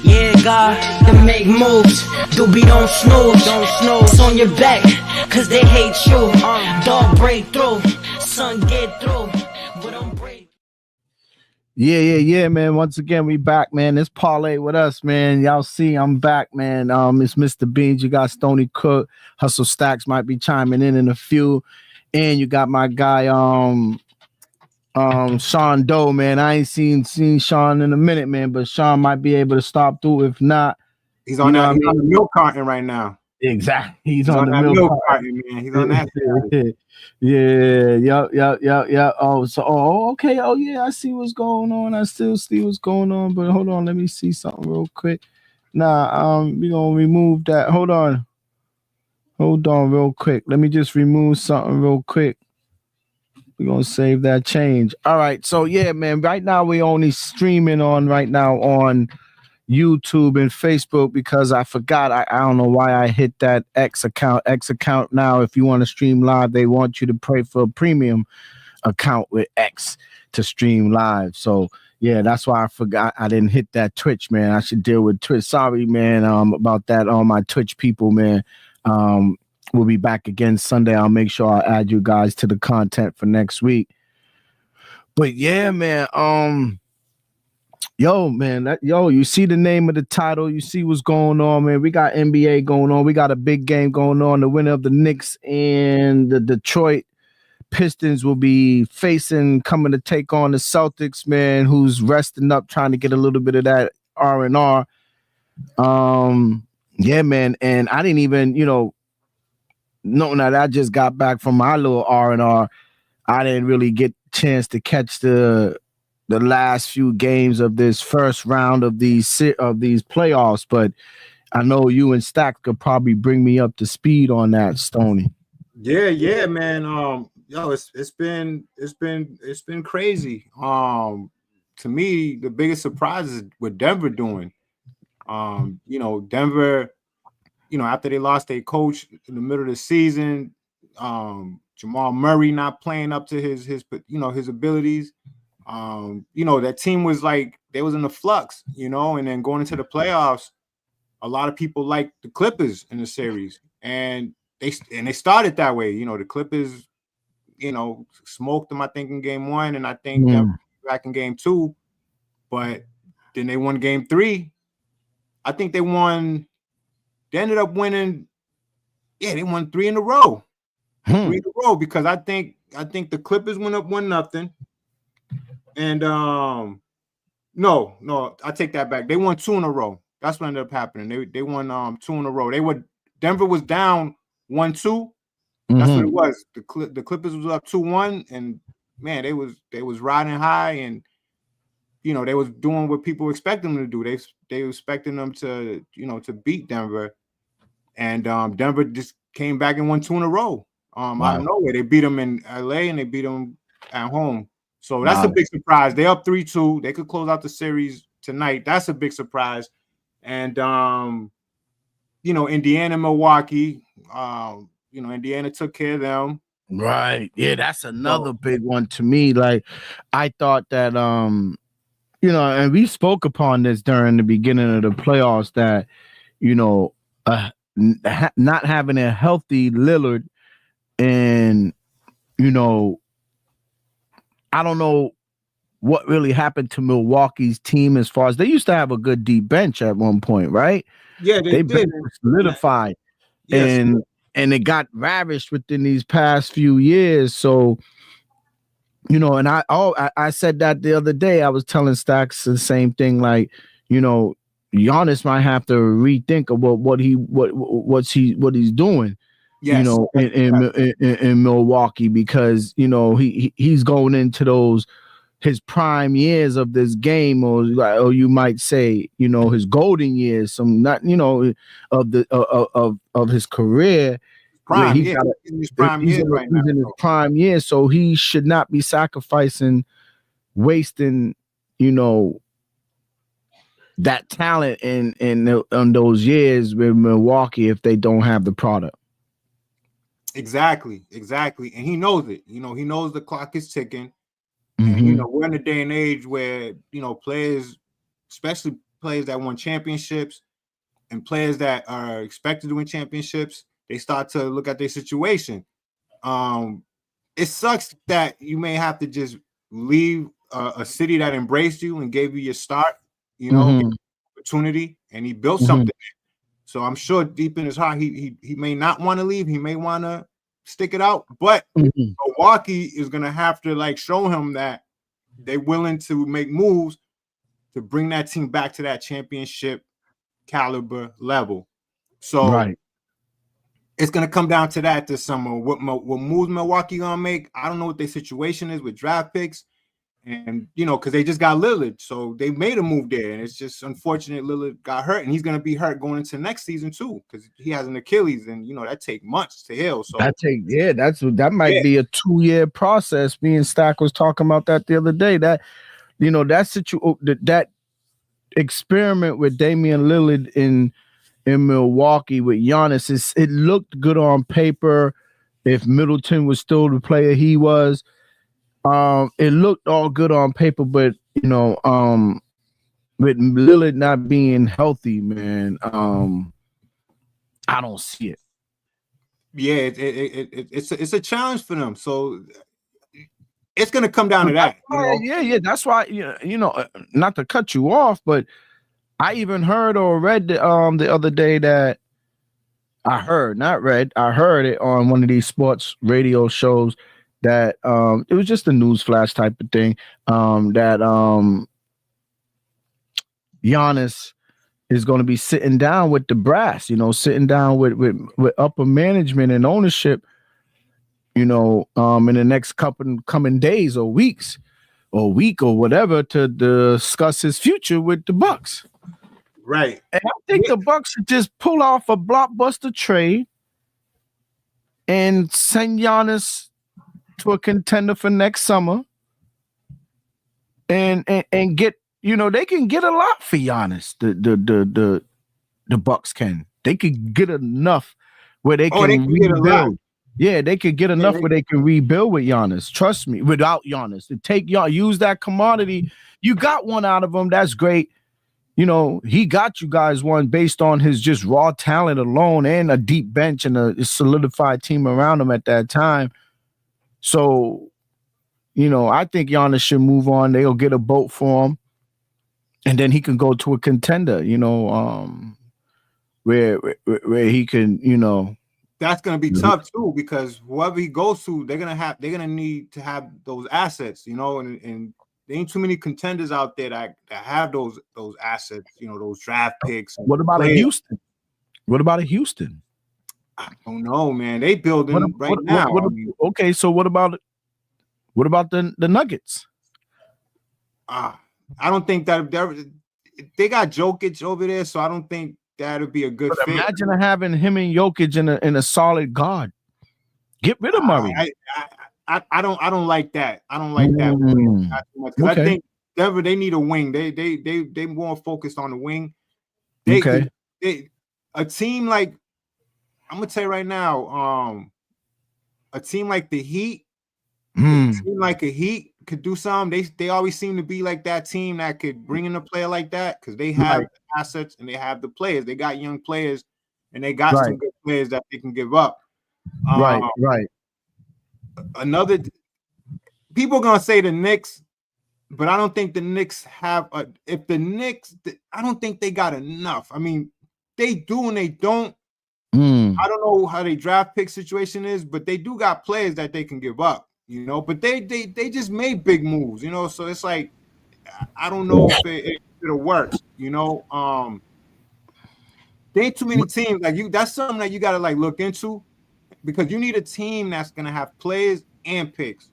Yeah, God, to make moves. Doobie don't snooze. It's on your back, cause they hate you. Dog break through, son get through. But don't break. Yeah, man. Once again, we back, man. This parlay with us, man. Y'all see, I'm back, man. It's Mr. Beans. You got Stony Cook. Hustle Stacks might be chiming in a few, and you got my guy, Sean Doe, man. I ain't seen Sean in a minute, man. But Sean might be able to stop through. If not, he's on that. He's on the milk carton right now. Exactly. He's on the milk carton, man. He's on that. Yeah. Okay. Oh, yeah. I see what's going on. I still see what's going on. But hold on. Let me see something real quick. Nah, we're gonna remove that. Hold on, real quick. Let me just remove something real quick. We're gonna save that change. All right. So yeah, man. Right now we only streaming on YouTube and Facebook because I forgot. I don't know why I hit that X account. Now, if you want to stream live, they want you to pay for a premium account with X to stream live. So yeah, that's why I forgot. I didn't hit that Twitch, man. I should deal with Twitch. Sorry, man, about that. All my Twitch people, man. We'll be back again Sunday. I'll make sure I add you guys to the content for next week. But yeah, man. You see the name of the title. You see what's going on, man. We got NBA going on. We got a big game going on. The winner of the Knicks and the Detroit Pistons will be coming to take on the Celtics, man, who's resting up, trying to get a little bit of that R&R. Yeah, man. And I didn't even, knowing that I just got back from my little R&R, I didn't really get a chance to catch the last few games of this first round of these playoffs, but I know you and Stack could probably bring me up to speed on that, Stoney. Yeah, man. It's been crazy. To me, the biggest surprise is what Denver doing. Denver, after they lost their coach in the middle of the season, Jamal Murray not playing up to his abilities. That team was like they was in the flux, and then going into the playoffs, a lot of people like the Clippers in the series, and they started that way. The Clippers, smoked them, I think, in game 1, and I think back in game 2, but then they won game 3. I think they ended up winning. Yeah, they won 3 in a row. 3 in a row, because I think the Clippers went up 1-0. And no, I take that back. They won 2 in a row. That's what ended up happening. They won 2 in a row. Denver was down 1-2. That's what it was. The Clippers was up 2-1, and man, they was riding high, and they was doing what people expect them to do. They were expecting them to to beat Denver, and Denver just came back and won 2 in a row. Out of nowhere, they beat them in LA and they beat them at home. So that's a big surprise. They're up 3-2. They could close out the series tonight. That's a big surprise. And Indiana, Milwaukee. Indiana took care of them. Right. Yeah, that's another big one to me. Like, I thought that and we spoke upon this during the beginning of the playoffs that not having a healthy Lillard, and I don't know what really happened to Milwaukee's team as far as they used to have a good deep bench at one point, right? Yeah, they did. Solidified. Yes. And it got ravished within these past few years. So, and I said that the other day. I was telling Stacks the same thing, like, Giannis might have to rethink about what he's doing. Yes. In Milwaukee, because he's going into his prime years of this game, or you might say his golden years, of his career. Prime, he's in his prime years right now. He's in his prime years, so he should not be wasting that talent in those years with Milwaukee if they don't have the product. Exactly. And he knows it. You know, he knows the clock is ticking. Mm-hmm. And, you know, we're in a day and age where, you know, players, especially players that won championships and players that are expected to win championships, they start to look at their situation. It sucks that you may have to just leave a city that embraced you and gave you your start, you know, Mm-hmm. opportunity, and he built Mm-hmm. something. So I'm sure deep in his heart, he may not want to leave. He may want to stick it out, but Milwaukee is going to have to like show him that they're willing to make moves to bring that team back to that championship caliber level. So it's going to come down to that this summer. What moves Milwaukee going to make? I don't know what their situation is with draft picks. And, you know, because they just got Lillard. So they made a move there. And it's just unfortunate Lillard got hurt. And he's going to be hurt going into next season, too, because he has an Achilles. And, you know, that take months to heal. So that might be a 2-year process. Me and Stack was talking about that the other day. That, you know, that experiment with Damian Lillard in Milwaukee with Giannis, it looked good on paper. If Middleton was still the player he was, it looked all good on paper, but you know, with Lillard not being healthy, man, I don't see it. Yeah, it's a challenge for them. So it's going to come down to that. You know? Yeah. That's why, you know, not to cut you off, but I even heard or read the other day that I heard it on one of these sports radio shows that it was just a news flash type of thing, that Giannis is going to be sitting down with the brass, you know, sitting down with upper management and ownership, you know, in the next coming days or weeks or week or whatever to discuss his future with the Bucks. Right. And I think the Bucks should just pull off a blockbuster trade and send Giannis to a contender for next summer and get, you know, they can get a lot for Giannis. The Bucks can. They could get enough where they can rebuild. Yeah, they could get enough where they can rebuild with Giannis. Trust me, without Giannis. To take y'all, use that commodity. You got one out of him. That's great. You know, he got you guys one based on his just raw talent alone and a deep bench and a solidified team around him at that time. So, you know, I think Giannis should move on. They'll get a boat for him. And then he can go to a contender, you know, where he can, you know. That's going to be tough too, because whoever he goes to, they're going to need to have those assets, you know, and there ain't too many contenders out there that have those assets, you know, those draft picks. What about a Houston? What about a Houston? I don't know, man. They building now. Okay, so what about the Nuggets? I don't think that they got Jokic over there, so I don't think that'll be a good fit. Imagine having him and Jokic in a solid guard. Get rid of Murray. I don't like that. I don't like that not too much, because I think Denver, they need a wing. They more focused on the wing. A team like, I'm gonna tell you right now, a team like the Heat, could do something. They always seem to be like that team that could bring in a player like that, because they have the assets and they have the players. They got young players and they got some good players that they can give up. Right. Another, people are gonna say the Knicks, but I don't think the Knicks have I don't think they got enough. I mean, they do and they don't. I don't know how their draft pick situation is, but they do got players that they can give up, you know. But they just made big moves, you know. So it's like, I don't know if it'll work, you know. There ain't too many teams like you. That's something that you gotta like look into, because you need a team that's gonna have players and picks.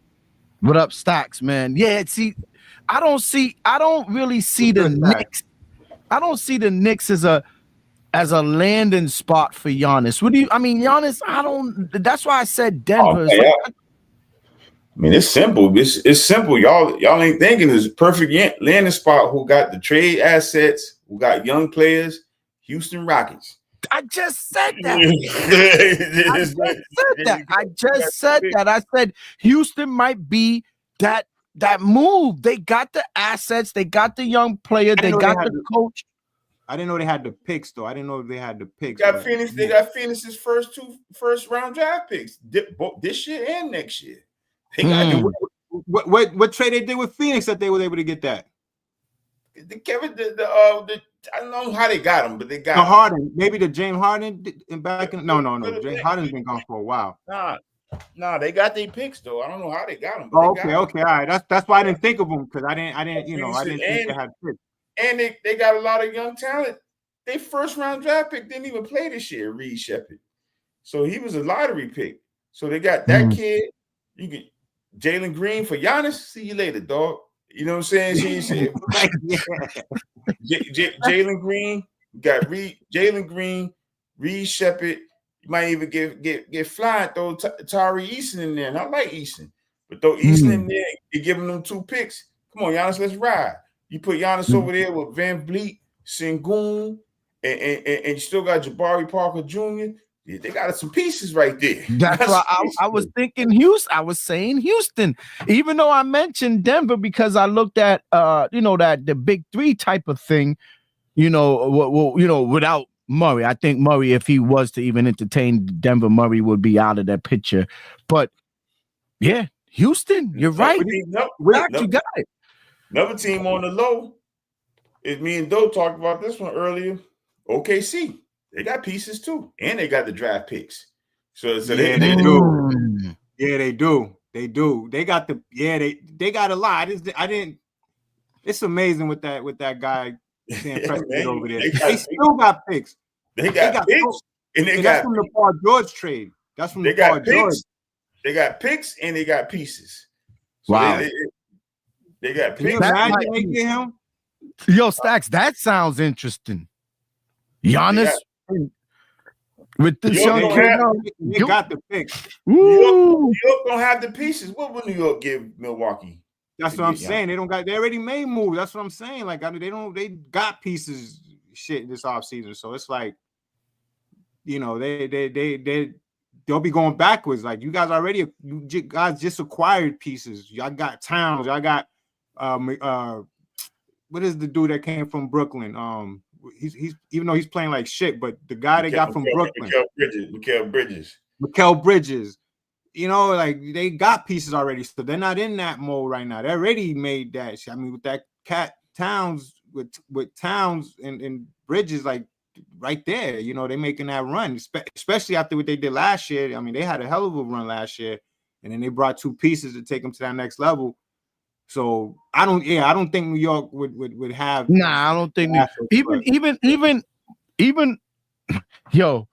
What up, Stacks, man? Yeah, see, I don't really see the Knicks. I don't see the Knicks as a landing spot for Giannis. Giannis, that's why I said Denver. I mean, it's simple. It's simple. Y'all ain't thinking it's a perfect landing spot. Who got the trade assets? Who got young players? Houston Rockets. I just said that. I I just said that. I said Houston might be that move. They got the assets. They got the young player. They got the coach. I didn't know they had the picks, though. I didn't know they had the picks. Got Phoenix. They got Phoenix's first round draft picks this year and next year. They got what trade they did with Phoenix that they were able to get that? I don't know how they got him, but they got Harden. Maybe the James Harden back in. No. James Harden's been gone for a while. Nah, they got their picks though. I don't know how they got them. Okay, all right. That's why I didn't think of them because I didn't think they had picks. And they got a lot of young talent. They first round draft pick didn't even play this year, Reed Shepard. So he was a lottery pick. So they got that kid. You get Jalen Green for Giannis. See you later, dog. You know what I'm saying? Jalen Green got Jalen Green, Reed Shepard. You might even get flying, throw Tari Eason in there. And I like Eason, but throw Eason in there. You're giving them 2 picks. Come on, Giannis, let's ride. You put Giannis over there with Van Vliet, Sengun, and you still got Jabari Parker Jr. Yeah, they got some pieces right there. That's why I was thinking Houston. I was saying Houston, even though I mentioned Denver because I looked at that the big 3 type of thing. Without Murray, I think Murray, if he was to even entertain Denver, Murray would be out of that picture. But yeah, Houston, you're right. You got it. Another team on the low is me and Doe talked about this one earlier. OKC, they got pieces too, and they got the draft picks. So they do. Yeah, they do. They do. They got they got a lot. I didn't. It's amazing with that guy Sam Preston over there. They still got picks. They got picks, and that's from the Paul George trade. That's from the Paul George. They got picks and they got pieces. So wow. They got picks. Can you imagine they get him? Yo, Stacks, that sounds interesting. Giannis with the young kid. They got the picks. New York don't have the pieces. What will New York give Milwaukee? That's what I'm saying. They don't got. They already made moves. That's what I'm saying. Like they got pieces shit this offseason. So it's like, they'll be going backwards. Like you guys just acquired pieces. Y'all got Towns. Y'all got what is the dude that came from Brooklyn? He's even though he's playing like shit, but the guy they got from Brooklyn, Mikal Bridges. Like they got pieces already, so they're not in that mode right now. They already made that shit. I mean, with that Towns with Towns and Bridges, like right there, they're making that run, especially after what they did last year. I mean, they had a hell of a run last year, and then they brought 2 pieces to take them to that next level. So I don't think New York would have. Nah, I don't think even yo,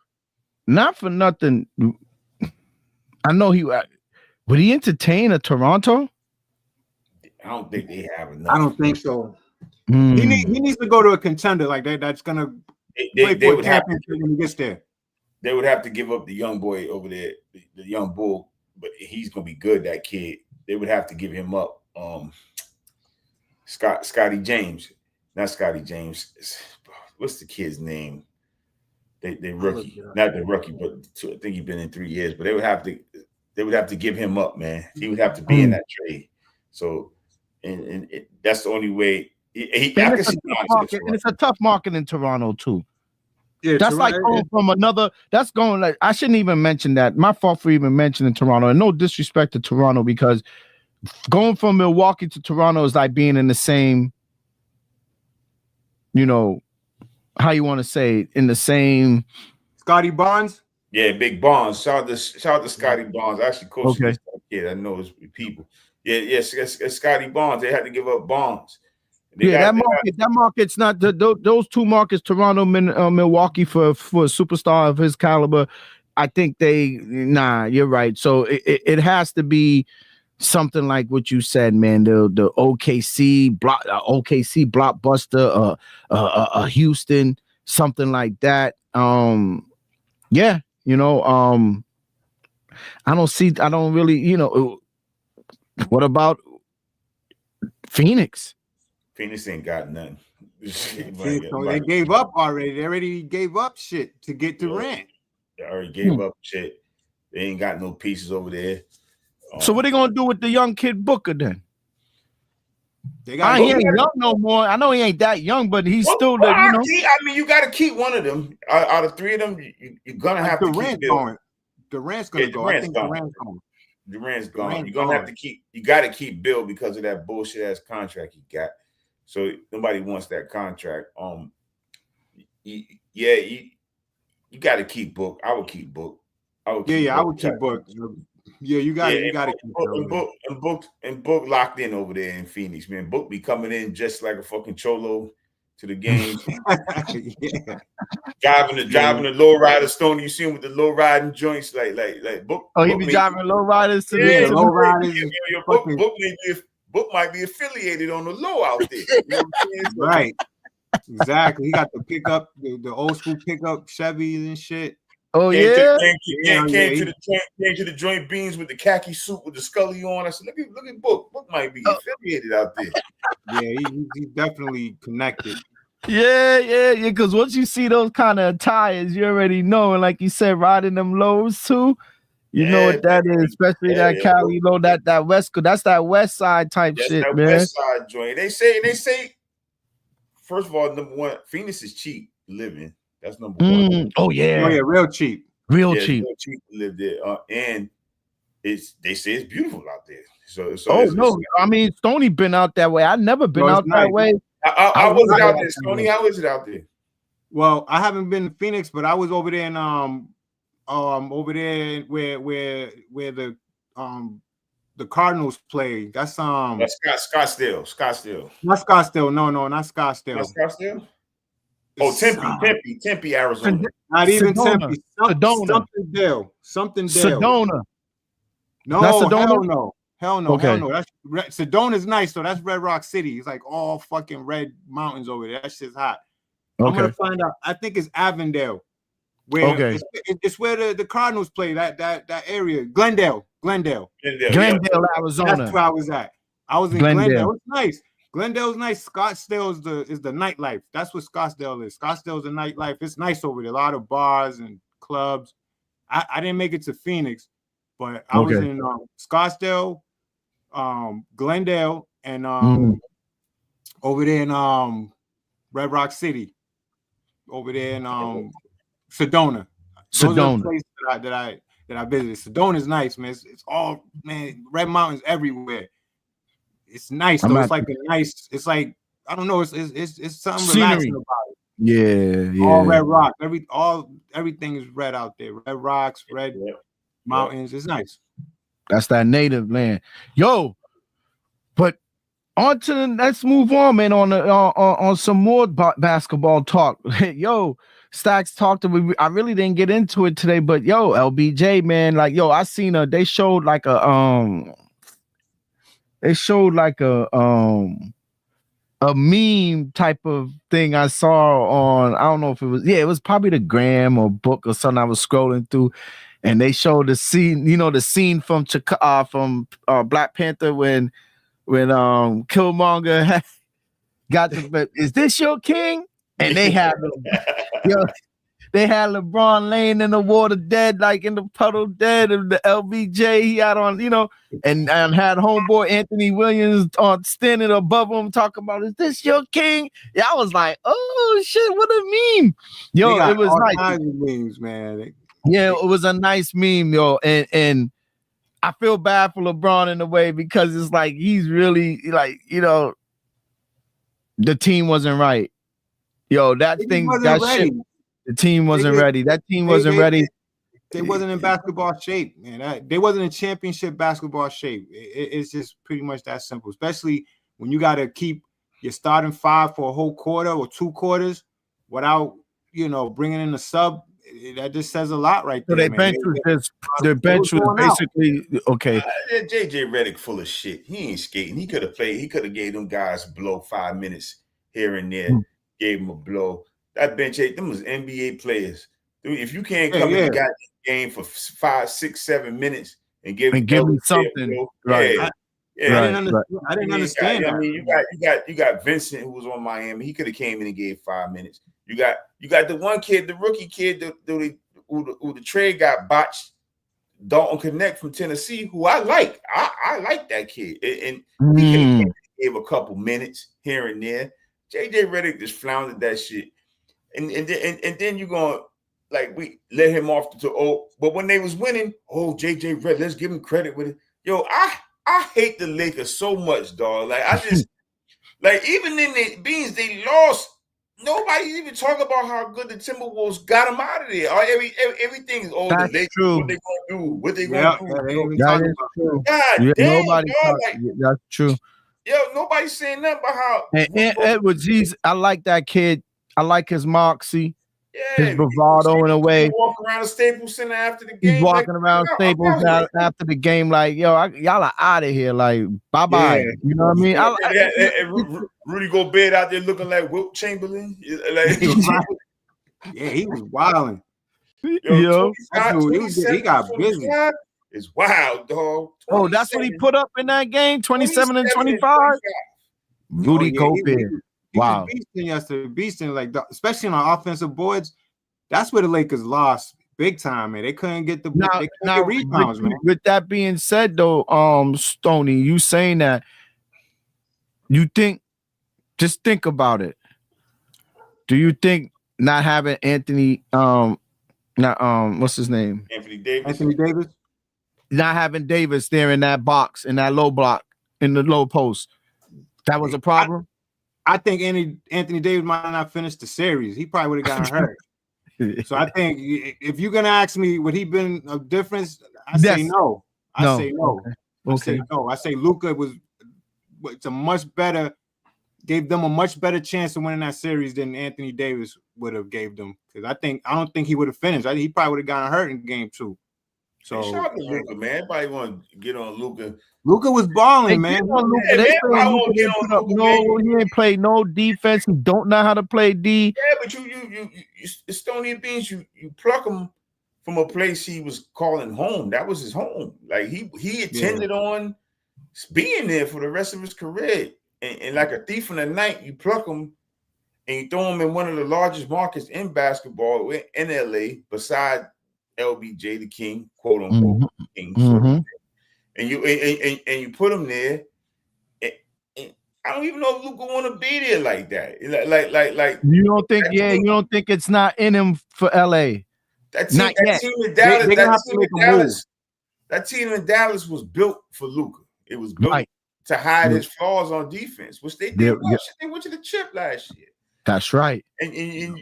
not for nothing. I know would he entertain a Toronto? I don't think they have enough. I don't think so. He needs to go to a contender like that. That's gonna play for a championship when he gets there. They would have to give up the young boy over there, the young bull, but he's gonna be good. That kid. They would have to give him up. Scotty James, not Scotty James. What's the kid's name? They rookie, not the rookie, but I think he's been in 3 years. But they would have to give him up, man. He would have to be in that trade. So, and that's the only way. It's a tough market in Toronto too. Yeah, that's Toronto, like going from another. That's going like I shouldn't even mention that. My fault for even mentioning Toronto, and no disrespect to Toronto because going from Milwaukee to Toronto is like being in the same. How you want to say it, in the same. Scotty Barnes. Yeah, big Barnes. Shout out to Scotty Barnes. Actually, coach. Okay. Yeah, I know his people. Yeah, Scotty Barnes. They had to give up Barnes. That market's not those 2 markets, Toronto, Milwaukee for a superstar of his caliber. I think you're right. So it has to be something like what you said, man. The OKC blockbuster, Houston, something like that. I don't really, what about Phoenix? Phoenix ain't got nothing. So they gave up already. They already gave up shit to get Durant. They already gave up shit. They ain't got no pieces over there. So what they gonna do with the young kid Booker then? He ain't young no more. I know he ain't that young, but he's still the. I mean, you got to keep one of them. Out of three of them, you're gonna have to keep going. Durant's gonna go. I think Durant's going. Durant's gone. You're gonna have to keep. You got to keep Bill because of that bullshit ass contract he got. So nobody wants that contract. You got to keep Book. I would keep Book. I would keep Book. Yeah, you got to keep Book locked in over there in Phoenix, man. Book be coming in just like a fucking cholo to the game. Driving the low rider Stone. You see him with the low riding joints, like Book. Oh, he be driving low riders to the low riders. Book might be affiliated on the low out there. You know what I'm saying? Right. Exactly. He got the pickup, the old school pickup Chevys and shit. Oh came yeah. To the joint beans with the khaki suit with the Scully on. I said, look at Book. Book might be affiliated out there. Yeah, he's definitely connected. Yeah. Because once you see those kind of attires, you already know. And like you said, riding them lows too. You know what that is, especially that Cali, you know, that West, that's that West Side type shit, that man. West Side joint. They say, first of all, number one, Phoenix is cheap living. That's number one. Oh yeah, real cheap, real cheap to live there, and they say it's beautiful out there. So I mean, Stoney been out that way. I never been out that way. I wasn't out there, Stoney. How is it out there? Well, I haven't been to Phoenix, but I was over there in over there where the Cardinals play. That's Scottsdale. Not Scottsdale. No, not Scottsdale. Not Scottsdale. Oh, Tempe, Arizona. Not even Sedona. Tempe. Sedona. Something Dale. Sedona. No, Sedona? Hell no. Okay. That's Sedona's nice though. That's Red Rock City. It's like all fucking red mountains over there. That shit's hot. Okay. I'm gonna find out. I think it's Avondale. Where it's where the Cardinals play. That area. Glendale, Arizona. That's where I was at. I was in Glendale. It's nice. Glendale's nice. Scottsdale is the nightlife. That's what Scottsdale is. Scottsdale's the nightlife. It's nice over there. A lot of bars and clubs. I didn't make it to Phoenix, but I was in Scottsdale, Glendale, and over there in Red Rock City. Over there in Sedona. Those are the places that I visited. Sedona is nice, man. It's all, man, red mountains everywhere. It's nice though. It's like it's like, I don't know, it's something relaxing about it. Yeah. All red rock. Everything is red out there. Red rocks, red mountains. It's nice. That's that native land. Yo, but let's move on, man, on some more basketball talk. Yo, Stacks talked to me. I really didn't get into it today, but yo, LBJ, man, like, yo, I seen they showed like a meme type of thing I saw on, I don't know if it was probably the Gram or book or something I was scrolling through, and they showed the scene, you know, the scene from Black Panther when Killmonger got the, is this your king? And they had LeBron laying in the water dead, like in the puddle dead, and the LBJ he had on, you know, and had homeboy Anthony Williams on standing above him talking about, is this your king? Yeah, I was like, oh shit, what a meme. Yo, it was nice. Kinds of memes, man. Yeah, it was a nice meme, yo. And I feel bad for LeBron in a way, because it's like he's really, like, you know, the team wasn't right. Yo, that shit, the team wasn't ready. That team wasn't ready. They wasn't in basketball shape, man. They wasn't in championship basketball shape. It's just pretty much that simple, especially when you got to keep your starting five for a whole quarter or 2 quarters without, you know, bringing in a sub. That just says a lot right there. So their bench was basically okay. JJ Redick full of shit. He ain't skating. He could have played. He could have gave them guys a blow 5 minutes here and there. Gave him a blow. That bench, them was NBA players. Dude, if you can't come in the game for 5, 6, 7 minutes and give me something, right? Yeah, I didn't understand that. I mean, you got Vincent, who was on Miami. He could have came in and gave 5 minutes. You got the one kid, the rookie kid, who the trade got botched. Dalton Connect from Tennessee, who I like. I like that kid, and he could have gave a couple minutes here and there. JJ Redick just floundered that shit, and then you're going like we let him off but when they was winning, JJ Redick, let's give him credit with it. Yo, I hate the Lakers so much, dog. Like I just like even in the beans they lost. Nobody even talk about how good the Timberwolves got them out of there. Everything is the Lakers. True. What they gonna do? What they gonna do? That is true. God damn, nobody that's true. Yo, nobody's saying nothing about how Edwards. I like that kid. I like his moxie. Yeah, his bravado in a way. Walking around the Staples Center after the game. He's walking around Staples after the game, like, yo, y'all are out of here, like, bye bye. Yeah. You know what I mean? Rudy Gobert out there looking like Wilt Chamberlain. Like, yeah, he was wilding. Yo, he got busy. It's wild, dog. Oh, that's what he put up in that game, 27 and 25. Rudy Gobert. Wow. He was beasting like especially on offensive boards. That's where the Lakers lost big time, man. They couldn't get the rebounds, man. With that being said, though, Stoney, you saying that you think, just think about it. Do you think not having Anthony, what's his name? Anthony Davis. Not having Davis there in that box, in that low block, in the low post, that was a problem? I think Anthony Davis might not finish the series. He probably would have gotten hurt. So I think if you're gonna ask me would he been a difference, I say no. I say no. I say Luka gave them a much better chance of winning that series than Anthony Davis would have gave them. Because I don't think he would have finished. He probably would have gotten hurt in game 2. So shout out to Luka, man. Everybody want to get on Luka. Luka was balling, man. He ain't played no defense. He don't know how to play D. Yeah, but you Stony Beans, you pluck him from a place he was calling home. That was his home. Like he intended on being there for the rest of his career. And like a thief in the night, you pluck him and you throw him in one of the largest markets in basketball in LA, beside LBJ, the king, quote unquote king. Mm-hmm. And you put him there. And I don't even know if Luka want to be there like that. Like you don't think? Yeah, you don't think it's not in him for LA? That team in Dallas. That team in Dallas was built for Luka. It was built to hide his flaws on defense, which they did. They went to the chip last year. That's right. And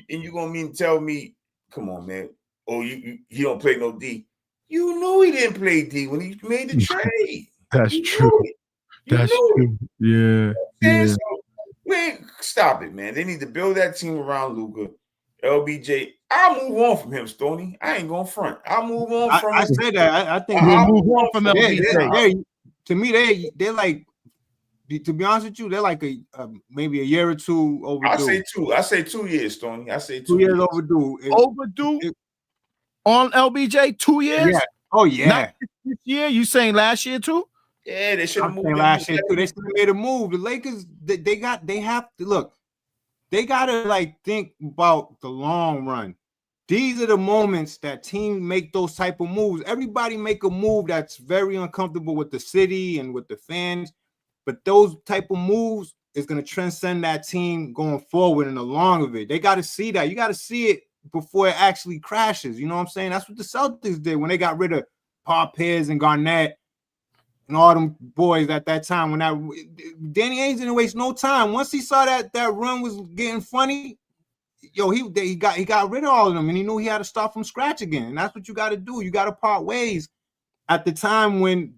you're gonna mean tell me, come on, man. Oh, you don't play no D. You knew he didn't play D when he made the trade. That's true. That's true. Yeah. So, man, stop it, man. They need to build that team around Luka. LBJ, I'll move on from him, Stoney. I ain't going front. I'll move on from him. I said that. I think I'll move on from LBJ. To me, they're like, to be honest with you, they're like maybe a year or two overdue. I say 2 years, Stoney. I say 2 years overdue. On LBJ, 2 years? Yeah. Oh, yeah. Not this year? You saying last year too? Yeah, they should have moved last year too. They should have made a move. The Lakers, they have to look. They gotta think about the long run. These are the moments that teams make those type of moves. Everybody make a move that's very uncomfortable with the city and with the fans, but those type of moves is gonna transcend that team going forward in the long of it. They got to see that. You got to see it before it actually crashes. You know what I'm saying? That's what the Celtics did when they got rid of Paul Pierce and Garnett and all them boys at that time. When Danny Ainge didn't waste no time. Once he saw that run was getting funny, he got rid of all of them, and he knew he had to start from scratch again. And that's what you got to do. You got to part ways at the time when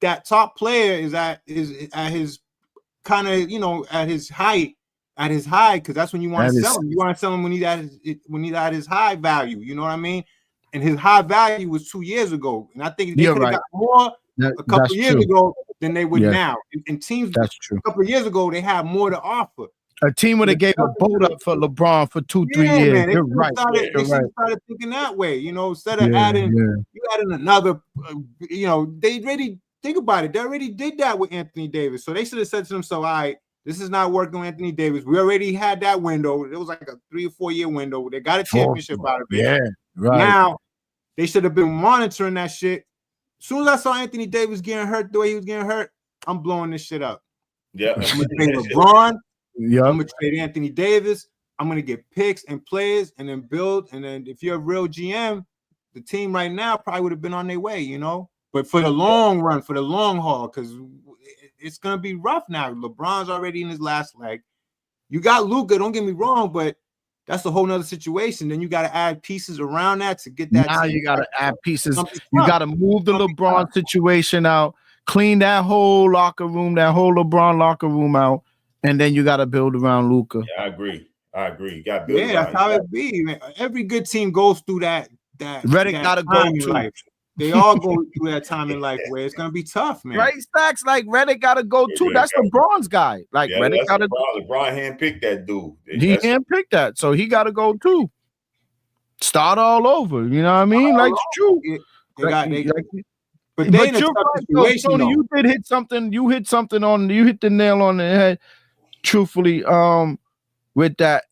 that top player is at his kind of at his height. At his high, because that's when you want to sell him. You want to sell him when he's at his high value. You know what I mean? And his high value was 2 years ago, and I think they could have got more a couple of years ago than they would now. And teams a couple of years ago they had more to offer. A team would have gave a boat up for LeBron for 2-3 years. Man, You're right. They started thinking that way. Instead of adding, you added another. They really think about it. They already did that with Anthony Davis. So they should have said to themselves, all right, this is not working with Anthony Davis. We already had that window. It was like a 3 or 4 year window. They got a championship out of it. Yeah, right. Now, they should have been monitoring that shit. As soon as I saw Anthony Davis getting hurt the way he was getting hurt, I'm blowing this shit up. Yeah. I'm going to trade LeBron. Yeah. I'm going to trade Anthony Davis. I'm going to get picks and players and then build. And then if you're a real GM, the team right now probably would have been on their way, you know? But for the long run, for the long haul, because it's going to be rough now. LeBron's already in his last leg. You got Luka, don't get me wrong, but that's a whole nother situation. Then you got to add pieces around that to get that. Now you got to add pieces. You got to move the LeBron situation out, clean that whole locker room, that whole LeBron locker room out, and then you got to build around Luka. Yeah, I agree. You got to build. Yeah, that's how it be. Man. Every good team goes through that. Redick got to go in life. They all go through that time in life where it's gonna be tough, man. Right, Stacks, like Redick got to go too. That's LeBron's guy. Like Redick got to. LeBron handpicked that dude. He handpicked that, so he got to go too. Start all over. You know what I mean? Like it's true. But you're right, Tony. You did hit something. You hit something on. You hit the nail on the head. Truthfully, with that,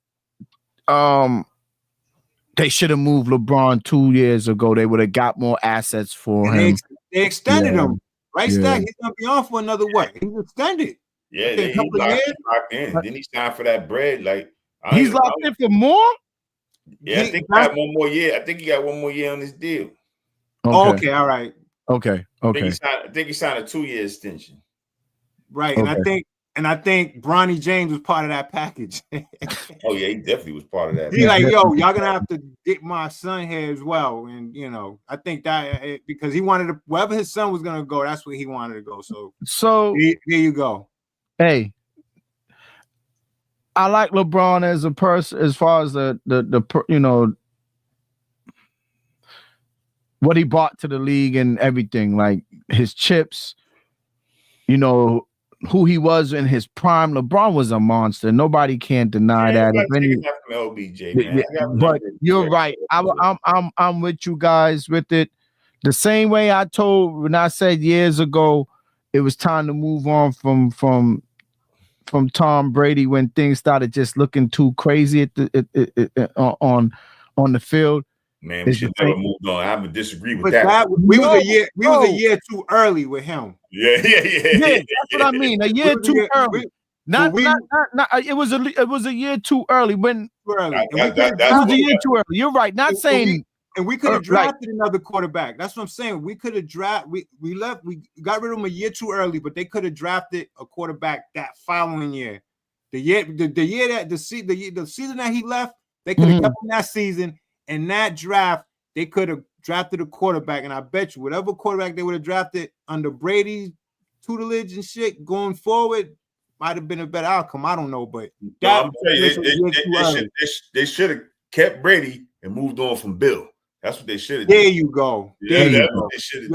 they should have moved LeBron 2 years ago. They would have got more assets for him. They extended him, right? Stack. He's gonna be on for another what? He's extended. Yeah, he locked in. Then he signed for that bread. Like he's locked in for more. Yeah, I think he got one more year. I think he got one more year on this deal. Okay, all right. Okay. I think he signed a 2-year extension. Right, and I think Bronny James was part of that package. Oh yeah, he definitely was part of that. He's like, yo, y'all gonna have to get my son here as well, and you know, I think that because he wanted to, wherever his son was gonna go, that's where he wanted to go. So here you go. Hey, I like LeBron as a person, as far as the you know what he brought to the league and everything, like his chips, you know. Who he was in his prime. LeBron was a monster. Nobody can deny that. LBJ, man. But you're right. I'm with you guys with it. The same way I told when I said years ago it was time to move on from Tom Brady when things started just looking too crazy on the field. Man, we should never moved on. I would disagree with that. We was a year too early with him. Yeah. That's what I mean. A year too early. It was a year too early. It was a year too early. You're right. Not saying. And we could have drafted another quarterback. That's what I'm saying. We could have drafted. We got rid of him a year too early, but they could have drafted a quarterback that following year. The season that he left, they could have kept him that season. In that draft, they could have drafted a quarterback, and I bet you whatever quarterback they would have drafted under Brady's tutelage and shit going forward might have been a better outcome. I don't know, but they should have kept Brady and moved on from Bill. That's what they should have done. There you go. Yeah, that's what they should have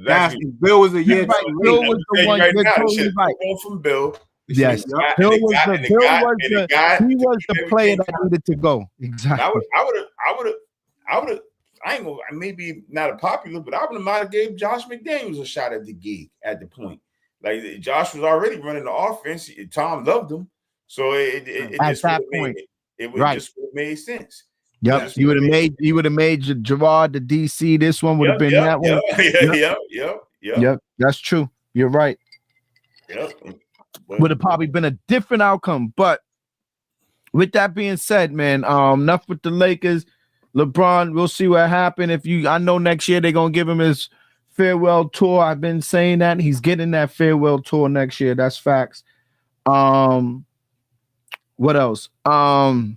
done. Bill was a year too late. Bill was the one right now. Should have moved on from Bill. Yes, Bill was the player that needed to go. Exactly. I would have. I ain't gonna. Maybe not a popular, but I would have might have gave Josh McDaniels a shot at the gig at the point. Like Josh was already running the offense. Tom loved him, so it just would have made sense. Yep, you would have made Gerard the DC. This one would have been that one. Yep, that's true. You're right. Yep. Would have probably been a different outcome. But with that being said, man, enough with the Lakers. LeBron, we'll see what happens. I know next year they're gonna give him his farewell tour. I've been saying that he's getting that farewell tour next year. That's facts. What else? Who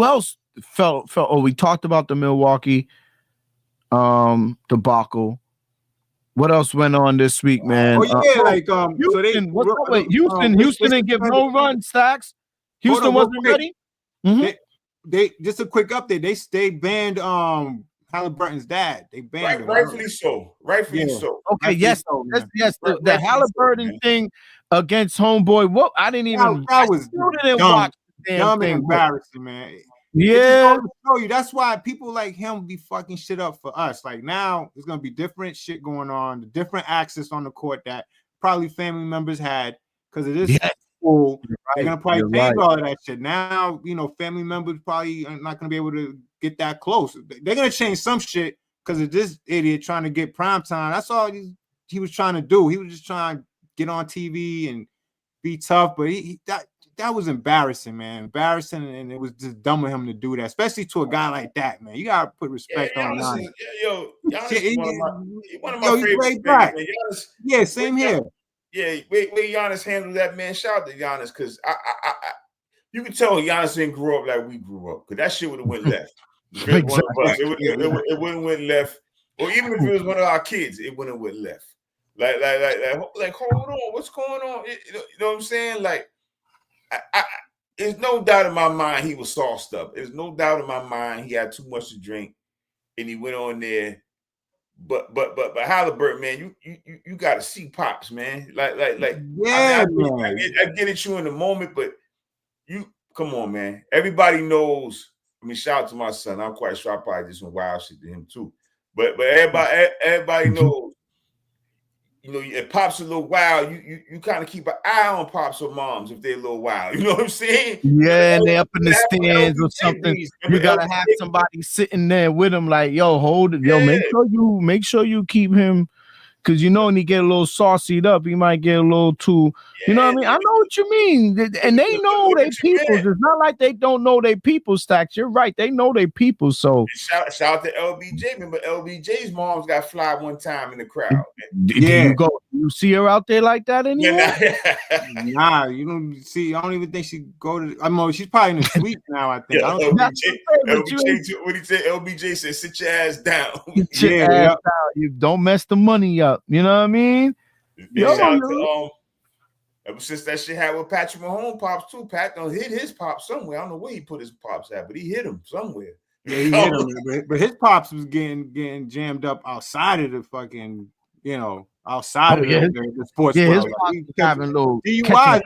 else felt? Oh, we talked about the Milwaukee debacle. What else went on this week, man? Houston didn't give no run, Stacks. Houston wasn't ready. They just a quick update. They banned Halliburton's dad. They banned him. Rightfully so. Okay, yes, the Halliburton thing against homeboy. What I didn't even. That was dumb and embarrassing, man. Yeah. Show you. That's why people like him be fucking shit up for us. Like now, there's gonna be different shit going on, the different access on the court that probably family members had because of this school. They're gonna probably change all of that shit. Now, family members probably are not gonna be able to get that close. They're gonna change some shit because of this idiot trying to get prime time. That's all he was trying to do. He was just trying to get on TV and be tough, but that was embarrassing, man. Embarrassing, and it was just dumb of him to do that, especially to a guy like that, man. You gotta put respect on Giannis. Giannis one of my favorite players. Yeah, same here. Yeah, wait, Giannis handled that, man. Shout out to Giannis, because you can tell Giannis didn't grow up like we grew up, because that shit would have went left. It wouldn't went left, or even if it was one of our kids, it wouldn't went left. Like, hold on, what's going on? You know what I'm saying? Like, there's no doubt in my mind he was sauced up. There's no doubt in my mind he had too much to drink, and he went on there. But Halliburton, man, you got to see Pops, man. Like, yeah, I get at you in the moment, but you come on, man. Everybody knows. I mean, shout out to my son. I'm quite sure I probably did some wild shit to him too. But everybody knows. If Pops a little wild, you kind of keep an eye on Pops or Moms if they're a little wild. You know what I'm saying? Yeah, and they up in the stands or something. You gotta have somebody sitting there with him, like, yo, hold it, yo, make sure you keep him, because when he get a little saucied up, he might get a little too. You know what I mean? I know what you mean, and they know they peoples. It's not like they don't know they people. Stacks. You're right. They know they people. So shout out to LBJ. Remember LBJ's mom's got fly one time in the crowd. Yeah, you see her out there like that anymore? Nah, you don't see. I don't even think she go to. I mean, she's probably in the suite now. I think. Yeah, what he said. LBJ said, "Sit your ass down. Sit your ass down. You don't mess the money up." You know what I mean? Ever since that shit happened with Patrick Mahomes Pops too, Pat done hit his Pops somewhere. I don't know where he put his Pops at, but he hit him somewhere. Yeah, he hit him. But his Pops was getting jammed up outside of the fucking, outside of the sports world. His Pops having little DUI.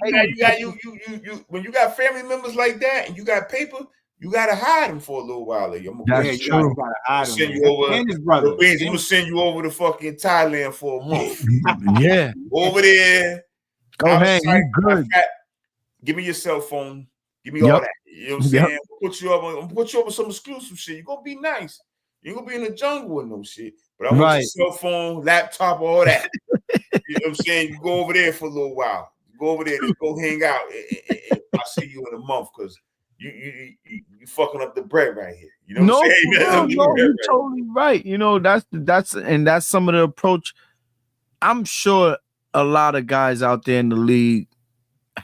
You when you got family members like that and you got paper, you gotta hide them for a little while. That's true. You gotta hide him. I'm gonna send you over to fucking Thailand for a month. Yeah, over there. Go ahead. You good? Give me your cell phone. Give me all that. You know what I'm saying? I'm gonna put you up with some exclusive shit. You're gonna be nice. You're gonna be in the jungle with no shit. But I want your cell phone, laptop, all that. You know what I'm saying? You go over there for a little while. You go over there, just go hang out. And I'll see you in a month, because you fucking up the bread right here. You know what I'm saying? No, you're totally right. That's some of the approach. I'm sure a lot of guys out there in the league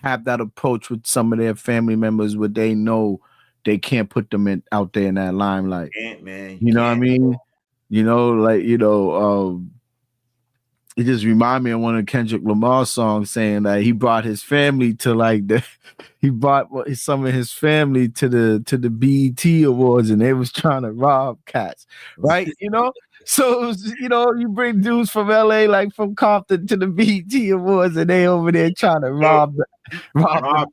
have that approach with some of their family members, where they know they can't put them out there in that limelight. Man, you know what I mean? It just reminded me of one of Kendrick Lamar's songs saying that he brought his family to he brought some of his family to the BET Awards, and they was trying to rob cats, right? So you bring dudes from LA, like from Compton, to the BET Awards, and they over there trying to rob. We all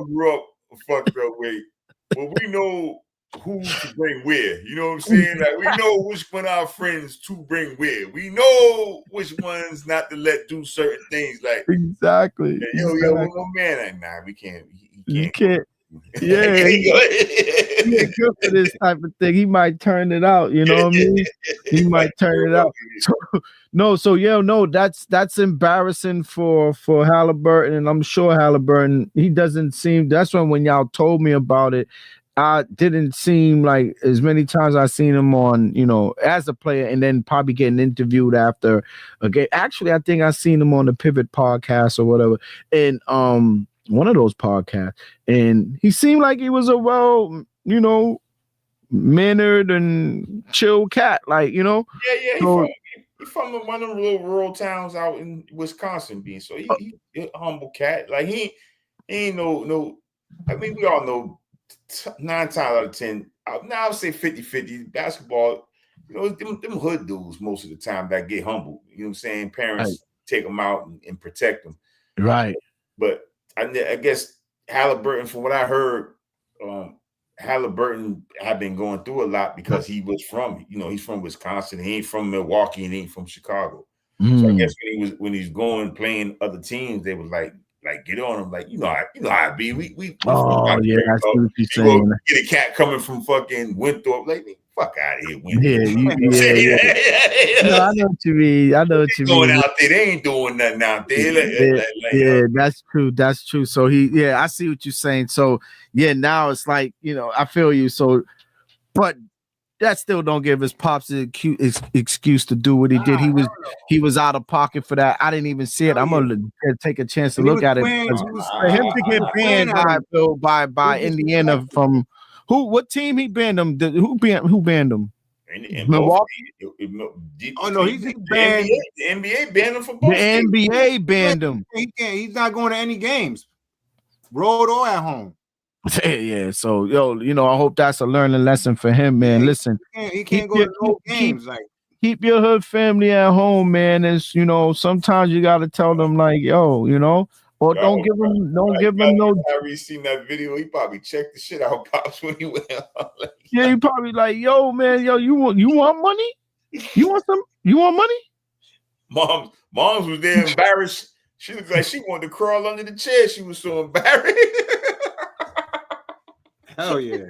grew up a fucked up way, but we know who to bring where. You know what I'm saying? Like, we know which one of our friends to bring where. We know which ones not to let do certain things. Like, exactly. No man, like, nah, we can't. You can't. Yeah, he good for this type of thing. He might turn it out. You know what I mean? He might turn it out. That's embarrassing for Halliburton, and I'm sure Halliburton. He doesn't seem. That's when y'all told me about it, I didn't seem like, as many times I've seen him on, as a player, and then probably getting interviewed after a game. Actually, I think I seen him on the Pivot podcast or whatever, and one of those podcasts, and he seemed like he was a mannered and chill cat, Yeah. He's from one of the little rural towns out in Wisconsin, so he a humble cat. Like, he ain't no. I mean, we all know 9 times out of 10. Now I would say 50-50 basketball. Them hood dudes most of the time that get humble. You know what I'm saying? Parents take them out and protect them. Right. But I guess Halliburton, from what I heard, Halliburton had been going through a lot because he was from, he's from Wisconsin. He ain't from Milwaukee and he ain't from Chicago. So I guess when he's going playing other teams, they was like get on him, like how it be. We oh yeah, I see what you're saying. Get a cat coming from fucking Winthrop, like fuck out of here, Winthrop. Yeah. No, I know what you mean. I know what you mean. Going out there, they ain't doing nothing out there. That's true. That's true. So I see what you're saying. So now it's like, I feel you. So, but that still don't give his pops an excuse to do what he did. He was out of pocket for that. I didn't even see it. I'm gonna take a chance to look at it. For him to get banned by Indiana from what team he banned him? Who banned him? Milwaukee. Oh no, he's banned. The NBA banned him for both. The NBA banned him. He can't. He's not going to any games, road or at home. Yeah, so I hope that's a learning lesson for him, man. Yeah, listen, he can't go to no games. Keep your hood family at home, man. It's sometimes you gotta tell them like, or don't give them no. Tyree seen that video. He probably checked the shit out, pops, when he went out. Yeah, he probably like, yo, man, you want money? You want money? Moms was there embarrassed. She looked like she wanted to crawl under the chair. She was so embarrassed. Hell yeah.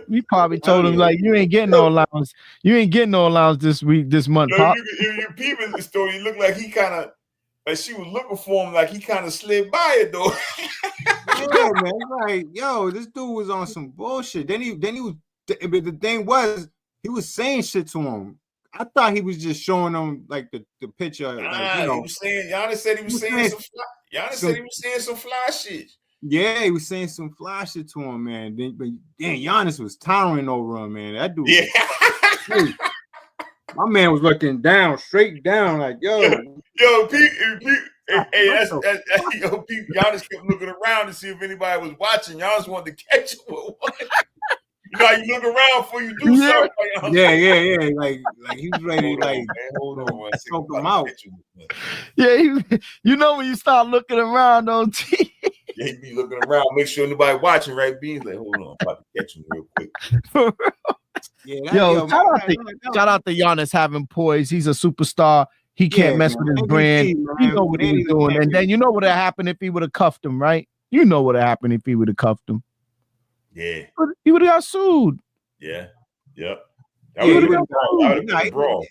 We probably told him like, you ain't getting no allowance. You ain't getting no allowance this month. Pop. You peeping the story. You look like he kind of she was looking for him, like he kind of slid by it though. Yeah, man. Like, yo, this dude was on some bullshit. Then he was. But the thing was, he was saying shit to him. I thought he was just showing him like the picture. He was saying. Giannis said he was saying some fly. Giannis said he was saying some fly shit. Yeah, he was saying some fly shit to him, man. But Giannis was towering over him, man. That dude. Yeah. My man was looking down, straight down, like, yo, Pete, Giannis kept looking around to see if anybody was watching. Giannis wanted to catch him with one. You look around before you do something. Yeah. Like he was ready to hold on, choke him out. Yeah, when you start looking around on TV. Yeah, he be looking around, make sure nobody watching, right? Being like, hold on, I'm about to catch him real quick. Shout out to Giannis having poise. He's a superstar. He can't mess with his brand. He know what he was doing. And then you know what would have happened if he would have cuffed him, right? You know what would have happened if he would have cuffed him. Yeah. He would have got sued. Yeah. Yep. That would have been a brawl.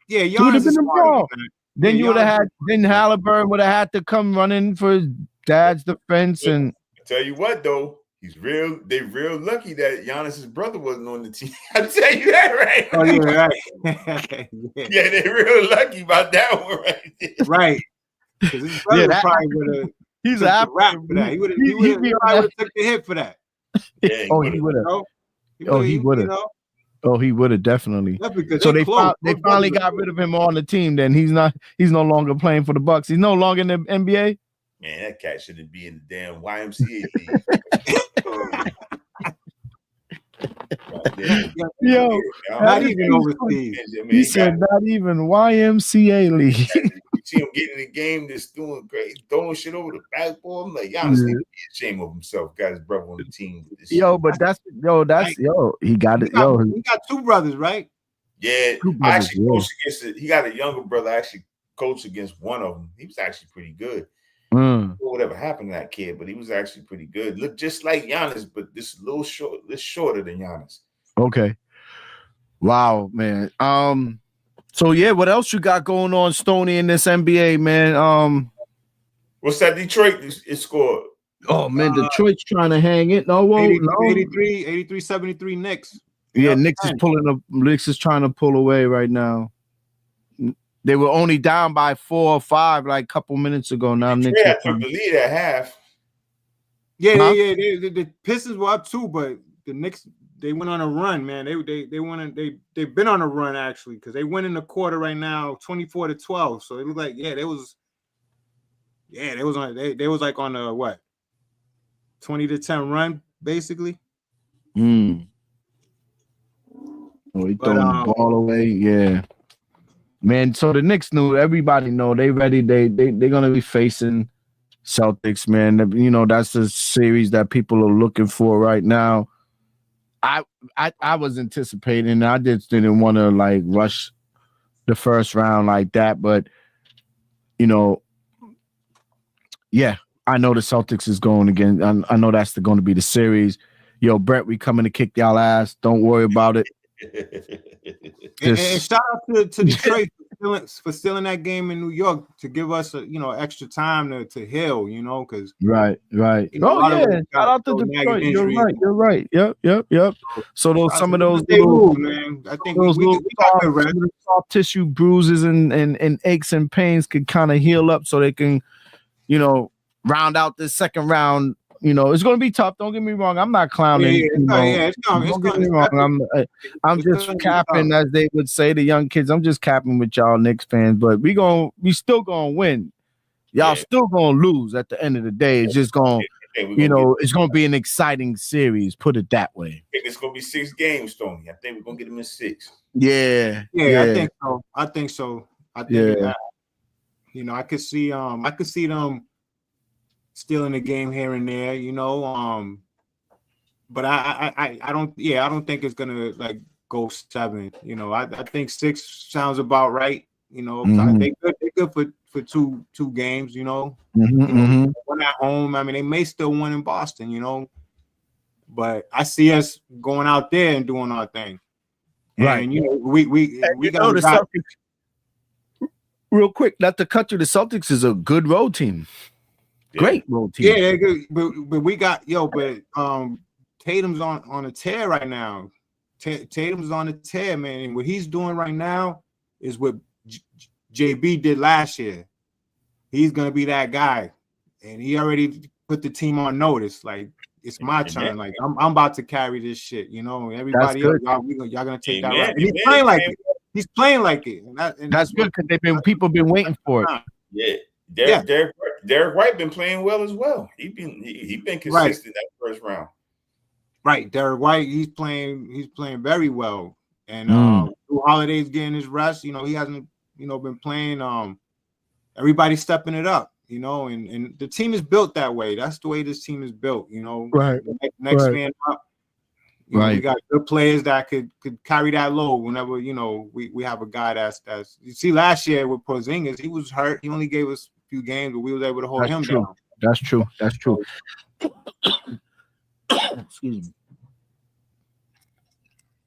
Yeah, Giannis is a brawl. Then you would have had. Then Halliburton would have had to come running for his dad's defense. And I tell you what, though, they're real lucky that Giannis's brother wasn't on the team. I tell you that, right? Oh, yeah, right. Yeah, they're real lucky about that one, right there. Right. Because his brother probably would have. He's a rap for that. He would have took the hit for that. Yeah, he would have. He would have. Oh, he would have definitely. Yeah, so they finally got rid of him on the team. Then he's no longer playing for the Bucks. He's no longer in the NBA. Man, that cat shouldn't be in the damn YMCA league. Yo, not even overseas. He said not even YMCA league. You see him getting in the game, just doing great, throwing shit over the backboard. I'm like, Giannis need to be ashamed of himself. Got his brother on the team. He got it. He got two brothers, right? Yeah, I actually coached against it. He got a younger brother. I actually coached against one of them. He was actually pretty good. Whatever happened to that kid, but he was actually pretty good. Looked just like Giannis, but this shorter than Giannis. Okay. Wow, man. So yeah, what else you got going on, Stoney, in this NBA, man? What's that? Detroit is scored. Oh man, Detroit's trying to hang it. No, 83-73 Knicks. Yeah, Knicks is trying to pull away right now. They were only down by 4 or 5 like a couple minutes ago. Now Knicks took the lead at half. Yeah. The Pistons were up too, but the Knicks, they went on a run, man. They've been on a run actually, because they went in the quarter right now, 24-12. So it looked like they was on a what, 20-10 run basically. Oh, he throwing the ball away, yeah. Man, so the Knicks knew, everybody know they ready. They're gonna be facing Celtics, man. You know, that's the series that people are looking for right now. I was anticipating. I just didn't want to like rush the first round like that, but you know, yeah, I know the Celtics is going again. I know that's going to be the series. Yo, Brett, we coming to kick y'all ass. Don't worry about it. And shout out to Detroit for stealing that game in New York to give us extra time to heal, because right. Oh yeah, shout out to Detroit. You're right. Yep. So those some of those little, man, I think those we got good rest. soft tissue bruises and aches and pains could kind of heal up so they can, round out this second round. It's going to be tough. Don't get me wrong. I'm not clowning. It's wrong. I'm just capping, as they would say, the young kids. I'm just capping with y'all Knicks fans, but we still gonna win. Y'all still gonna lose at the end of the day. It's just gonna, it's gonna be an exciting series. Put it that way. I think it's gonna be 6 games, Tony. I think we're gonna get them in 6. Yeah. I think so. I think I could see them stealing a game here and there, but I don't think it's gonna like go 7. I think 6 sounds about right. They're good for two games. One at home. I mean, they may still win in Boston. But I see us going out there and doing our thing. Right. And we got the Celtics. Real quick, not to cut through, the Celtics is a good road team. Great road team. Yeah, but we got Tatum's on a tear right now. Tatum's on a tear, man. And what he's doing right now is what JB did last year. He's gonna be that guy, and he already put the team on notice. Like, it's my turn. Like, I'm about to carry this shit. Everybody else, y'all gonna take that right. And he's playing like it. He's playing like it, and that's good because people been waiting for it. Yeah. Derek White been playing well as well. He been consistent that first round. Right, Derek White, he's playing very well. And Drew Holiday's getting his rest. He hasn't been playing. Everybody's stepping it up. And the team is built that way. That's the way this team is built. Right. Next man up. We got good players that could carry that load whenever we have a guy that's. You see, last year with Porzingis, he was hurt. He only gave us a few games, but we was able to hold him down. That's true. Excuse me.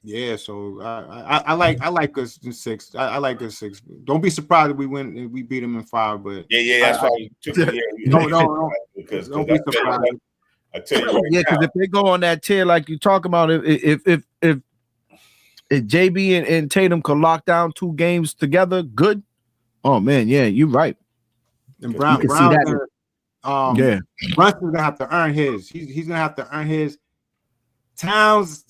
Yeah, so I like us in 6. I like us 6. Don't be surprised if we win and we beat them in 5. But that's why. No, because don't be surprised. I tell you, because if they go on that tier like you talk about, if JB and Tatum could lock down 2 games together, good. Oh man, yeah, you're right. And Brown's gonna have to earn his. He's gonna have to earn his. Towns,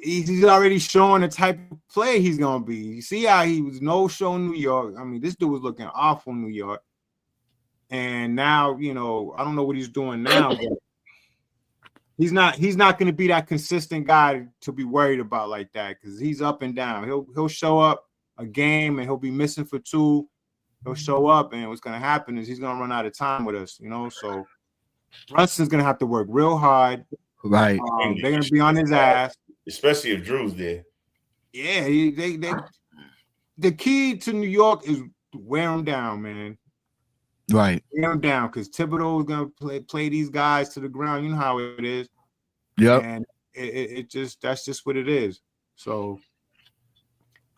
he's already showing the type of play he's gonna be. You see how he was no show in New York. I mean, this dude was looking awful in New York, and now I don't know what he's doing now, but he's not going to be that consistent guy to be worried about like that, because he's up and down. He'll show up a game and he'll be missing for 2. He'll show up, and what's going to happen is he's going to run out of time with us. So Brunson's going to have to work real hard. Right. They're going to be on his ass, especially if Drew's there. Yeah, the key to New York is to wear him down, man. Right. Wear him down, because Thibodeau is going to play these guys to the ground. You know how it is. Yep. And that's just what it is. So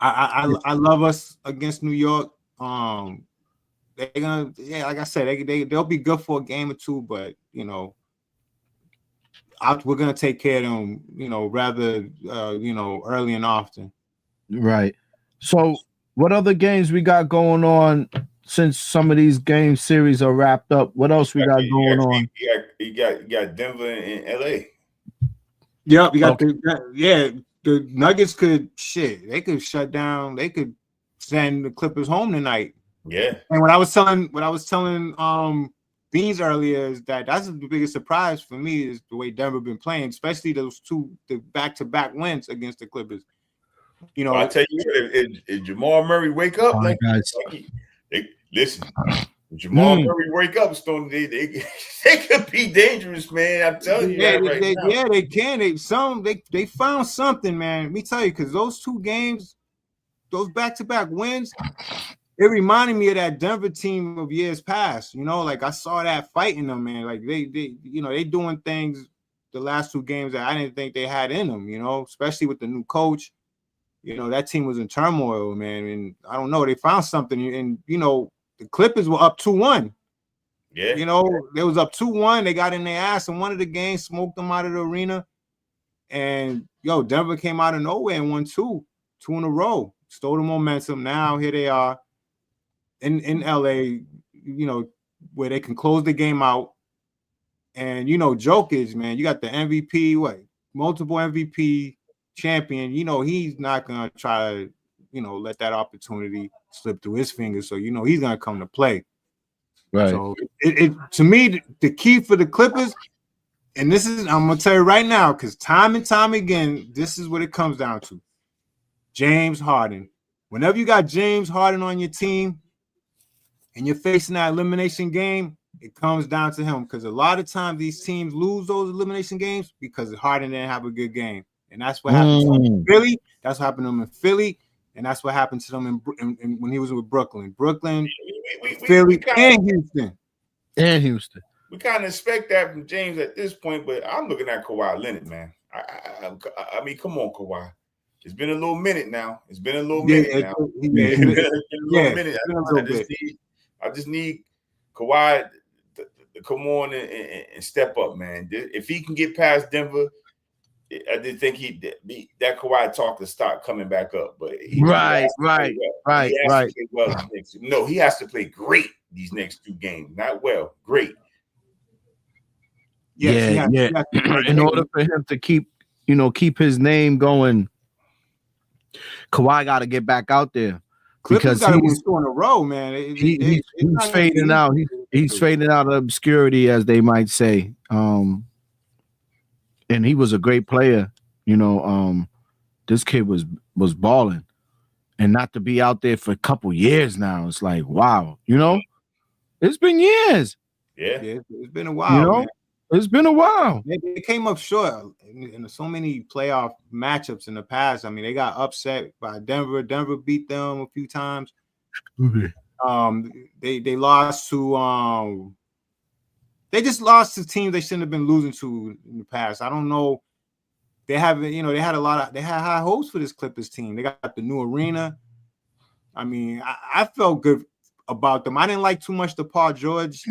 I love us against New York. They're gonna, like I said, they'll be good for a game or 2, but we're gonna take care of them, rather early and often. Right. So what other games we got going on since some of these game series are wrapped up? What else we got going on? You got Denver and LA. Yep, you got the Nuggets could shut down. They could send the Clippers home tonight. Yeah. And what I was telling Beans earlier is that's the biggest surprise for me is the way Denver been playing, especially the back-to-back wins against the Clippers. I tell you, if Jamal Murray wake up, guys, listen, Jamal Murray wake up, Stone. They could be dangerous, man. I'm telling you that right now. Yeah, they can. They found something, man. Let me tell you, because those 2 games, those back-to-back wins, it reminded me of that Denver team of years past. You know, like I saw that fight in them, man. Like they doing things the last 2 games that I didn't think they had in them. You know, especially with the new coach. You know, that team was in turmoil, man. And I don't know, they found something. And you know, the Clippers were up 2-1. Yeah, you know, they was up 2-1. They got in their ass in one of the games, smoked them out of the arena. And Denver came out of nowhere and won 2 in a row. Stole the momentum. Now here they are in LA, you know, where they can close the game out. And Jokic, man, you got the MVP, multiple MVP champion. You know, he's not gonna try to, let that opportunity slip through his fingers. So he's gonna come to play. Right. So it to me, the key for the Clippers, and this is, I'm gonna tell you right now, because time and time again, this is what it comes down to. James Harden. Whenever you got James Harden on your team and you're facing that elimination game, it comes down to him, because a lot of times these teams lose those elimination games because Harden didn't have a good game. And that's what happened to him in Philly. That's what happened to him in Philly. And that's what happened to them in when he was with Brooklyn. Philly, and Houston. And Houston. We kind of expect that from James at this point, but I'm looking at Kawhi Leonard, man. I mean, come on, Kawhi. It's been a little minute now. It's been a little minute now. I just need Kawhi to come on and step up, man. If he can get past Denver, I did think that Kawhi talk to start coming back up, but right. No, he has to play great these next 2 games. Not well, great. Yes, yeah. In order for him to keep his name going, Kawhi got to get back out there. Clippers got to win 2 in a row, man. He's fading out. He's fading out of obscurity, as they might say. And he was a great player. This kid was balling, and not to be out there for a couple years now. It's like, wow, it's been years. Yeah, it's been a while. Man. It's been a while. They came up short in so many playoff matchups in the past. I mean, they got upset by Denver. Denver beat them a few times. They lost to they just lost to teams they shouldn't have been losing to in the past. I don't know. They haven't, they had high hopes for this Clippers team. They got the new arena. I mean, I felt good about them. I didn't like too much the Paul George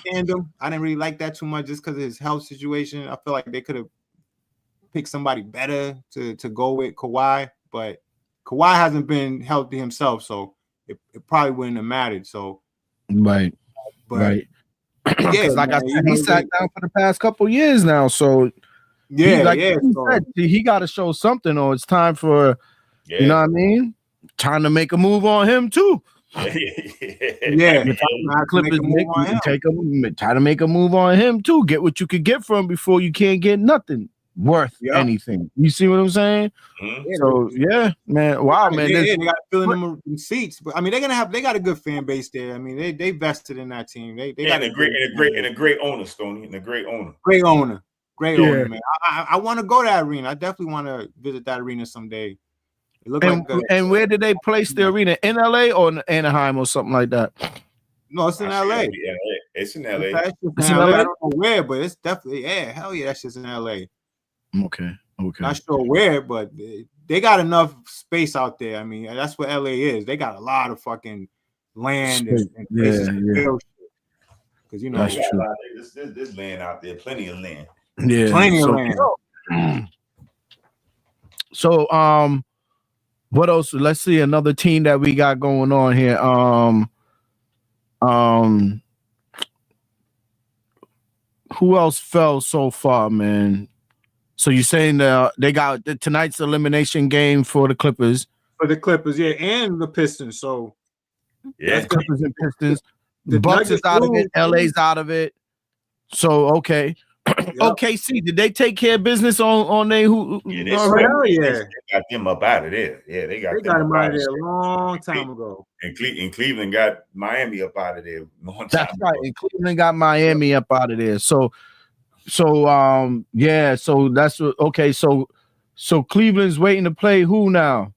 tandem. I didn't really like that too much just because of his health situation. I feel like they could have picked somebody better to go with Kawhi, but Kawhi hasn't been healthy himself, so it probably wouldn't have mattered. So right. Yeah, like I said, he sat down for the past couple years now, so he got to show something, or it's time for you know what I mean? Time to make a move on him too. Clippers try to make a move on him too. Get what you could get from before you can't get nothing worth anything. You see what I'm saying? So man. Wow, man. They got to fill in them seats, but I mean, they got a good fan base there. I mean, they vested in that team. They got a great owner, Stoney, and a great owner. Great owner, man. I want to go to that arena. I definitely want to visit that arena someday. And where did they place the arena? In LA or in Anaheim or something like that? No, it's in LA. It's in LA. It's in LA. I don't know where, but it's definitely hell yeah, that's just in LA. Okay. Not sure where, but they got enough space out there. I mean, that's what LA is. They got a lot of fucking land and places to because that's true. There's land out there, plenty of land. Yeah, plenty of land. So what else? Let's see another team that we got going on here. Who else fell so far, man? So you're saying they got tonight's elimination game for the Clippers? For the Clippers, and the Pistons. So Clippers and Pistons. The Bucks is out of it. LA's out of it. So okay. OKC, did they take care of business on they who? Hell yeah. They got them up out of there. Yeah, they got them out of there a long time ago. And Cleveland got Miami up out of there a long time That's right. ago. And Cleveland got Miami up out of there. So that's what. Okay, so Cleveland's waiting to play who now?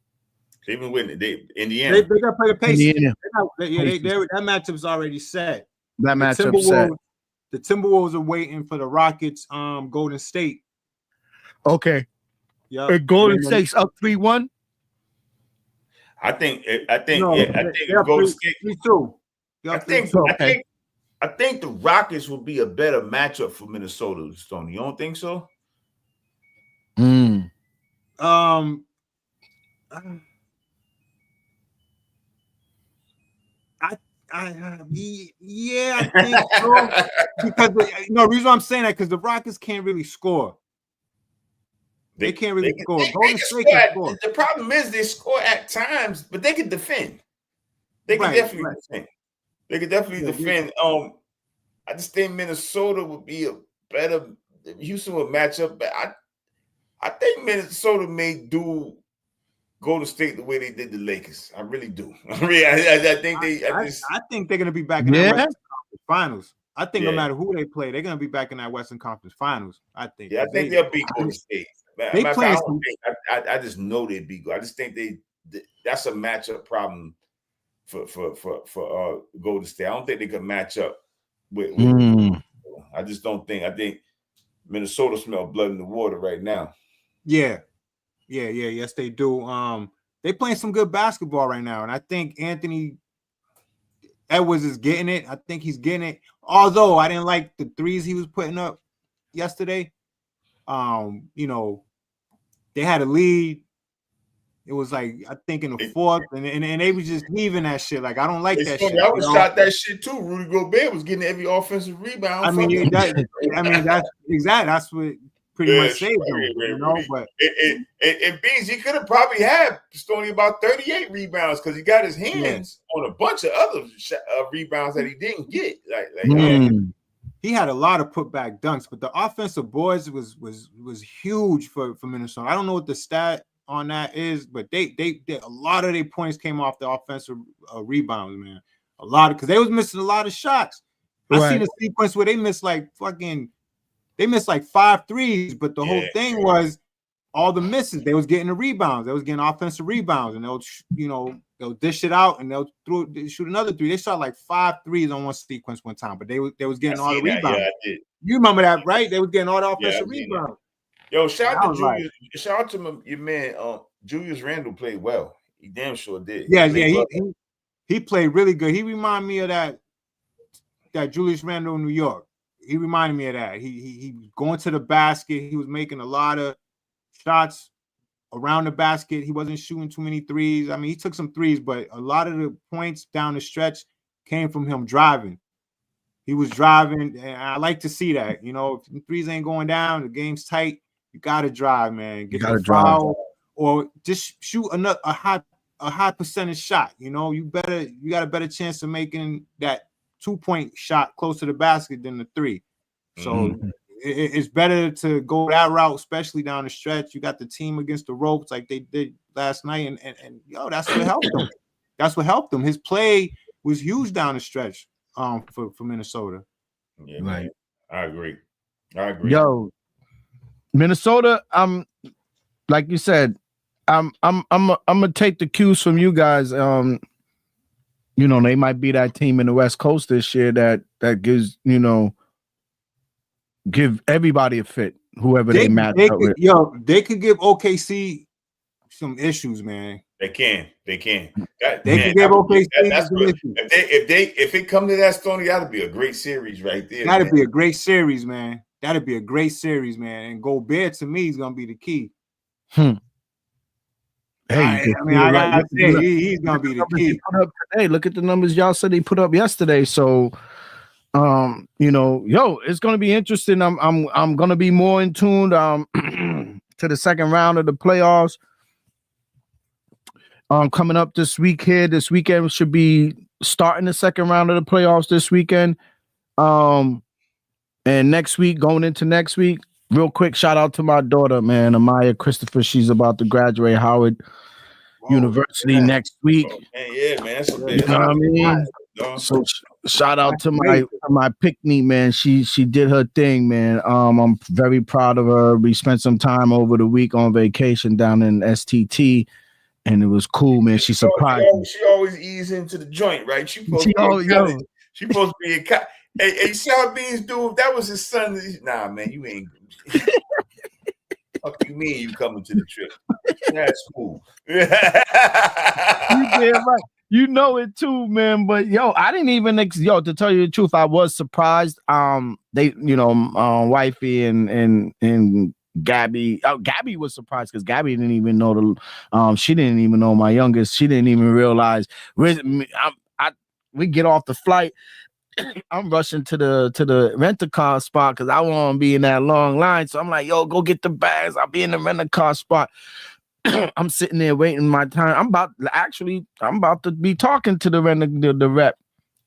Cleveland waiting. Indiana. They got to play the Pacers. Indiana. That matchup's already set. That matchup's set. The Timberwolves are waiting for the Rockets, Golden State. Okay. Yeah. And Golden State's up 3-1. I think Golden State 3-2. I think the Rockets will be a better matchup for Minnesota, Stone. You don't think so? I think so. Because the reason why I'm saying that because the Rockets can't really score. They can't really score. Golden State can score. The problem is they score at times, but they can defend. They can definitely defend. They can definitely defend. I just think Minnesota would be a better. Houston would match up, but I think Minnesota may do Golden State the way they did the Lakers. I really do. I think they're gonna be back in the Western Conference Finals. I think no matter who they play, they're gonna be back in that Western Conference Finals. I think. Yeah, I think they'll beat Golden State. I just know they'd be good. I just think that's a matchup problem for Golden State. I don't think they can match up with I just don't think. I think Minnesota smell blood in the water right now. Yes, they do. They playing some good basketball right now, and I think Anthony Edwards is getting it. I think he's getting it. Although I didn't like the threes he was putting up yesterday. They had a lead. It was like I think in the fourth, and they was just leaving that shit. Like I don't like that shit. I was shot that shit too. Rudy Gobert was getting every offensive rebound. That's exactly. That's what pretty much saved him. But it means he could have probably had Stoney about 38 rebounds because he got his hands on a bunch of other rebounds that he didn't get. He had a lot of putback dunks, but the offensive boards was huge for Minnesota. I don't know what the stat on that is, but they a lot of their points came off the offensive rebounds, man. A lot because they was missing a lot of shots. I seen a sequence where they missed like 5 threes, but the whole thing was all the misses. They was getting the rebounds. They was getting offensive rebounds, and they'll dish it out and they'll shoot another three. They shot like 5 threes on one sequence one time, but they was getting all the rebounds. Yeah, you remember that, right? They was getting all the offensive rebounds. Yo, shout out to Julius. Shout out to your man. Julius Randle played well. He damn sure did. He played really good. He reminded me of that Julius Randle in New York. He reminded me of that. He was going to the basket. He was making a lot of shots around the basket. He wasn't shooting too many threes. I mean, he took some threes, but a lot of the points down the stretch came from him driving. He was driving, and I like to see that. If threes ain't going down, the game's tight. You gotta drive, man. Get the foul, or just shoot a high percentage shot. You got a better chance of making that 2-point shot close to the basket than the 3. So it's better to go that route, especially down the stretch. You got the team against the ropes like they did last night, and that's what helped them. That's what helped them. His play was huge down the stretch for Minnesota. Yeah, right. I agree. Yo, Minnesota, like you said, I'm gonna take the cues from you guys. They might be that team in the West Coast this year that gives, give everybody a fit, whoever they match up with. They could give OKC some issues, man. They can. They can give OKC some issues. If it come to that, Stoney, that'll be a great series right there. That'd be a great series, man. And Gobert to me is gonna be the key. Hey, I gotta say he's gonna be the key. Hey, look at the numbers y'all said he put up yesterday. So, it's gonna be interesting. I'm gonna be more in tune to the second round of the playoffs. Coming up this week here. This weekend should be starting the second round of the playoffs this weekend. And next week, going into next week, real quick, shout out to my daughter, man, Amaya Christopher. She's about to graduate Howard University next week. Oh, man, that's a big. You know what I mean? So shout out to my pick-me, man. She did her thing, man. I'm very proud of her. We spent some time over the week on vacation down in STT, and it was cool, man. She surprised me. She always ease into the joint, right? She supposed to be a cop. Hey, Sal Beans, dude, that was his son. Nah, man, you ain't. Fuck you mean you coming to the trip? That's cool. You did right. You know it too, man. But I didn't even to tell you the truth, I was surprised. They, wifey and Gabby. Gabby was surprised because Gabby didn't even know she didn't even know my youngest. She didn't even realize we get off the flight. I'm rushing to the rent-a-car spot because I want to be in that long line. So I'm like, yo, go get the bags. I'll be in the rent-a-car spot. I'm sitting there waiting my time. I'm about to be talking to the rep,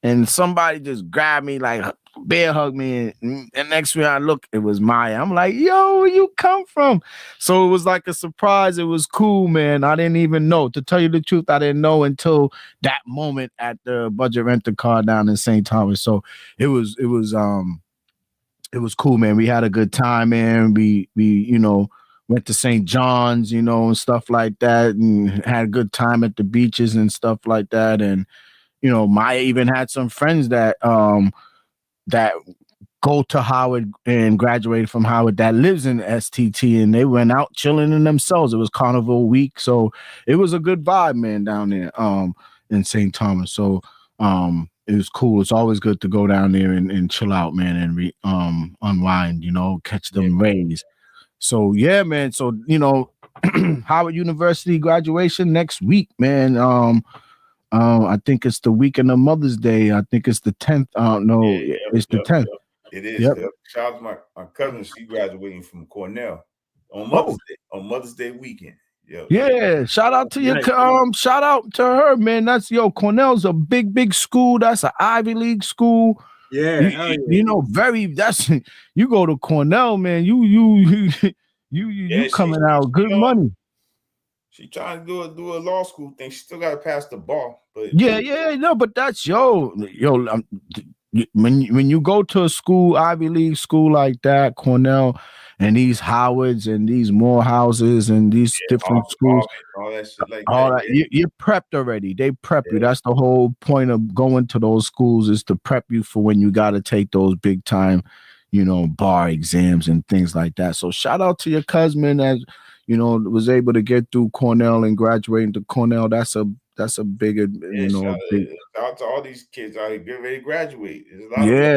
and somebody just grabbed me, like bear hugged me, and next thing I look, it was Maya. I'm like, yo, where you come from? So it was like a surprise. It was cool, man. I didn't even know. To tell you the truth, I didn't know until that moment at the budget rent-a-car down in St. Thomas. So it was cool, man. We had a good time, man. We went to St. John's, and stuff like that, and had a good time at the beaches and stuff like that. And Maya even had some friends that go to Howard and graduated from Howard that lives in STT, and they went out chilling in themselves. It was Carnival week, so it was a good vibe, man, down there in St. Thomas. So it was cool. It's always good to go down there and chill out, man, and unwind, catch them rays. So yeah, man. So Howard University graduation next week, man. I think it's the weekend of Mother's Day. I think it's the 10th. It's the 10th. It is. Yep. Shout out to my cousin. She graduating from Cornell on Mother's Day. On Mother's Day weekend. Yep. Yeah. Shout out to your shout out to her, man. That's Cornell's a big school. That's an Ivy League school. Yeah. You go to Cornell, man. You coming out good money. She trying to do a law school thing. She still got to pass the bar. But but that's when you go to a school, Ivy League school like that, Cornell, and these Howards and these Morehouses and these different schools, all that shit like that. You're prepped already. They prep you. That's the whole point of going to those schools, is to prep you for when you got to take those big time, bar exams and things like that. So shout out to your cousin, as was able to get through Cornell and graduate into Cornell. That's a bigger, shout out to all these kids out here getting ready to graduate.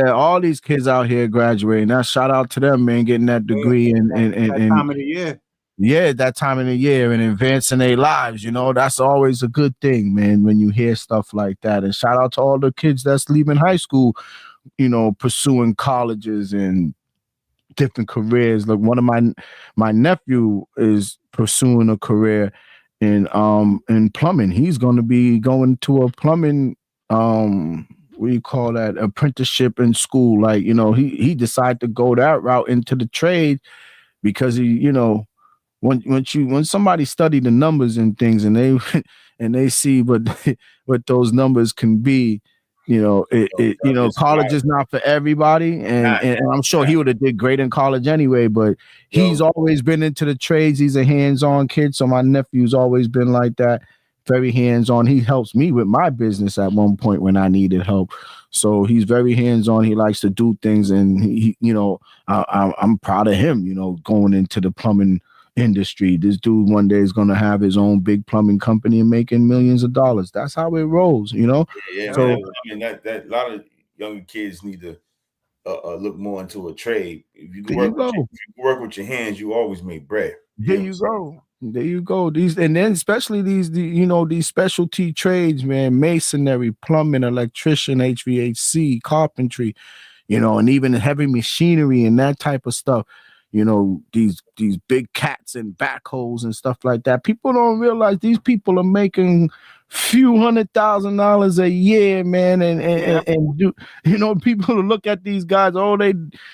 All these kids out here graduating. Now shout out to them, man, getting that degree and time of the year. Yeah, that time of the year and advancing their lives. That's always a good thing, man, when you hear stuff like that. And shout out to all the kids that's leaving high school, pursuing colleges and different careers. Like one of my nephew is pursuing a career in plumbing. He's going to be going to a plumbing what do you call that, apprenticeship in school. Like he decided to go that route into the trade because he when somebody study the numbers and things and they see what those numbers can be. College is not for everybody, and I'm sure he would have did great in college anyway, but he's always been into the trades. He's a hands-on kid, so my nephew's always been like that, very hands-on. He helps me with my business at one point when I needed help, so he's very hands-on. He likes to do things, and I'm proud of him, going into the plumbing industry. This dude one day is going to have his own big plumbing company and making millions of dollars. That's how it rolls, Yeah, so man. I mean that a lot of younger kids need to look more into a trade. If you work with your hands, you always make bread. There you go. These, and then especially these specialty trades, man, masonry, plumbing, electrician, HVAC, carpentry, and even heavy machinery and that type of stuff. you know, these big cats and backhoes and stuff like that. People don't realize these people are making few $100,000 a year, man, and do, you know, people look at these guys, they,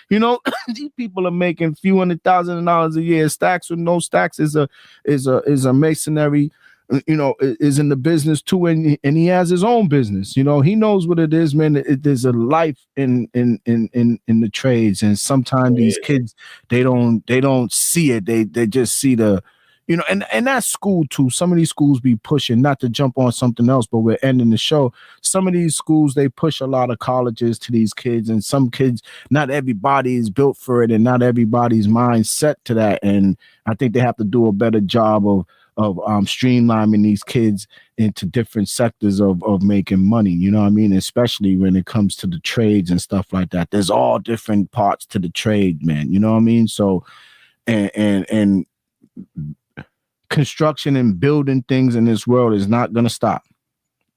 you know, these people are making few $100,000 a year. Stacks with no stacks is a masonry, you know, is in the business too, and he has his own business. You know, he knows what it is, man. There's a life in the trades, and sometimes these kids they don't see it. They just see the, you know, and that's school too. Some of these schools be pushing, not to jump on something else, but we're ending the show. Some of these schools, they push a lot of colleges to these kids, and some kids, not everybody is built for it, and not everybody's mind set to that. And I think they have to do a better job of streamlining these kids into different sectors of making money, you know what I mean? Especially when it comes to the trades and stuff like that. There's all different parts to the trade, man. You know what I mean? So, and construction and building things in this world is not going to stop.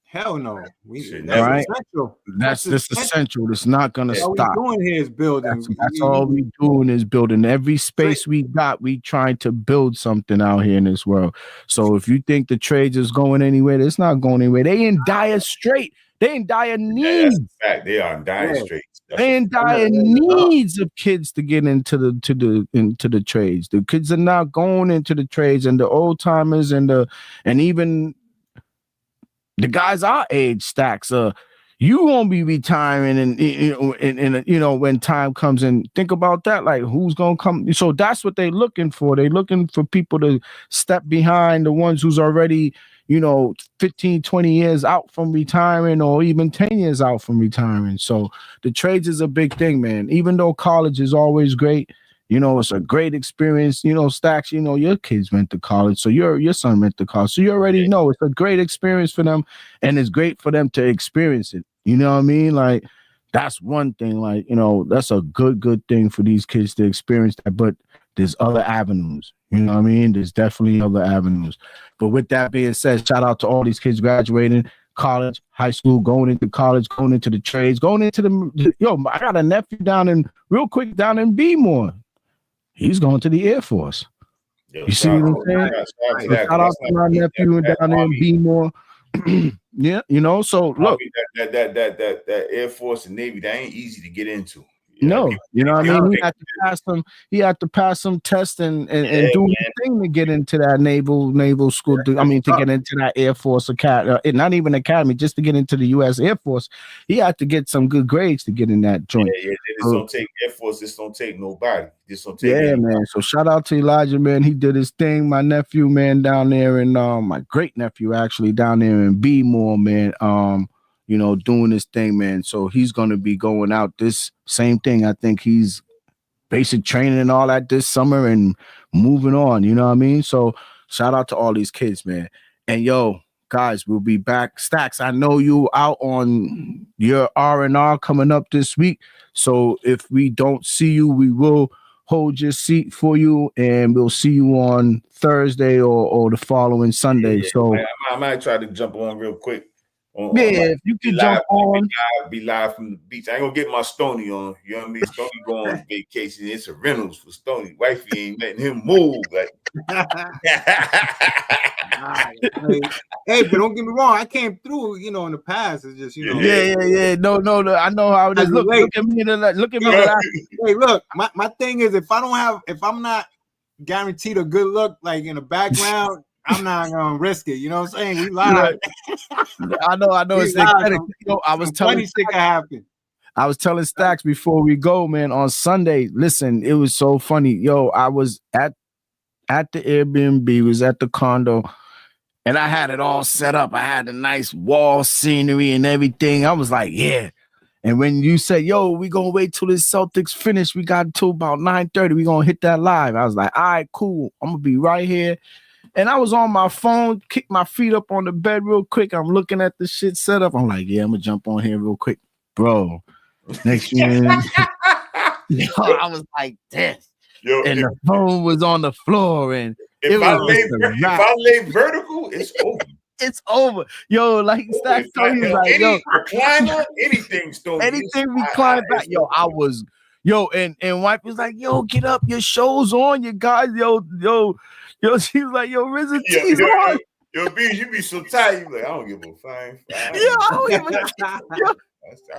Hell no. Right? Essential. That's just essential. It's not going to stop. All we're doing here is building. That's all we doing is building. Every space we got, we trying to build something out here in this world. So if you think the trades is going anywhere, it's not going anywhere. They in dire strait. They in dire needs. Fact. They are in dire straits. They in dire needs of kids to get into the trades. The kids are not going into the trades, and the old timers and even the guys our age, Stacks, you won't be retiring, and you know, when time comes, and think about that, like who's gonna come. So that's what they're looking for. They're looking for people to step behind the ones who's already, you know, 15, 20 years out from retiring, or even 10 years out from retiring. So the trades is a big thing, man. Even though college is always great, you know, it's a great experience. You know, Stacks, you know, your kids went to college, so your son went to college. So you already know it's a great experience for them, and it's great for them to experience it. You know what I mean? Like, that's one thing, like, you know, that's a good thing for these kids to experience that. But there's other avenues. You know what I mean? There's definitely other avenues. But with that being said, shout out to all these kids graduating college, high school, going into college, going into the trades, going into I got a nephew down in B-more. He's going to the Air Force. You see what I'm saying? Shout out to my nephew down there in B-more. Yeah, you know, so look, that Air Force and Navy, that ain't easy to get into. You know what I mean? He had to pass some tests and do his thing to get into that naval school. To get into that Air Force academy, not even academy, just to get into the U.S. Air Force. He had to get some good grades to get in that joint. Yeah, this don't take Air Force. This don't take nobody. This don't take. Yeah, man. So shout out to Elijah, man. He did his thing. My nephew, man, down there, and my great nephew actually down there in B-more, man. You know, doing this thing, man. So he's going to be going out this same thing. I think he's basic training and all that this summer and moving on. You know what I mean? So shout out to all these kids, man. And yo, guys, we'll be back. Stacks, I know you out on your R&R coming up this week. So if we don't see you, we will hold your seat for you, and we'll see you on Thursday or the following Sunday. So I might try to jump on real quick. If you can jump on, be live from the beach. I ain't gonna get my Stony on. You know what I mean? Stony going on vacation. It's a Reynolds for Stony. Wifey ain't letting him move. Like, hey, but don't get me wrong. I came through, you know, in the past. It's just, you know. Yeah. No. I know how it is. Look at me. Look at me. Hey, look. My thing is, if I'm not guaranteed a good look, like in the background, I'm not gonna risk it. You know what I'm saying? We live. I know. It's exciting. I was telling I was telling Stacks before we go, man, on Sunday. Listen, it was so funny. Yo, I was at the Airbnb, was at the condo, and I had it all set up. I had a nice wall scenery and everything. I was like, yeah. And when you said, yo, we gonna wait till the Celtics finish, we got till about 9:30. We gonna hit that live. I was like, all right, cool. I'm gonna be right here. And I was on my phone, kicked my feet up on the bed real quick. I'm looking at the shit set up. I'm like, yeah, I'm gonna jump on here real quick, bro. Next year, I was like this, and the phone was on the floor, and if I lay vertical, it's over. It's over, yo. Like Stacks told you, like, yo, recliner, anything, anything we climb back, yo. I was. Yo, and wife was like, yo, get up, your show's on, you guys, yo. She was like, yo, RZA T's on. Yo, B, you be so tired. You like, I don't give a fine. I don't even. Yo,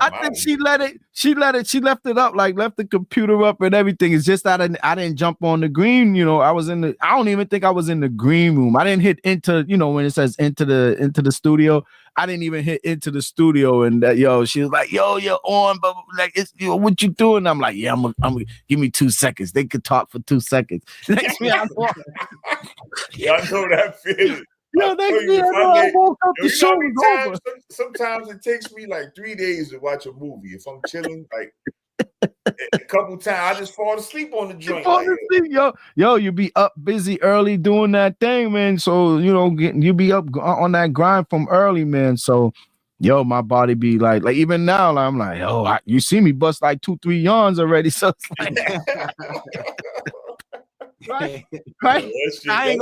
I think she left it up, like left the computer up and everything. It's just that I didn't jump on the green. You know, I don't even think I was in the green room. I didn't hit into, you know, when it says into the studio. I didn't even hit into the studio, and she was like, "Yo, you're on," but like, it's what you doing? I'm like, "Yeah, I'm give me 2 seconds." They could talk for 2 seconds. Next me, I know that feeling. Yo, I woke up, the show was over. Sometimes it takes me like 3 days to watch a movie. If I'm chilling, like a couple times, I just fall asleep on the joint. Yo, you be up busy early doing that thing, man. So you be up on that grind from early, man. So, yo, my body be like even now, I'm like, yo, you see me bust like 2-3 yawns already. So it's like. Right. I ain't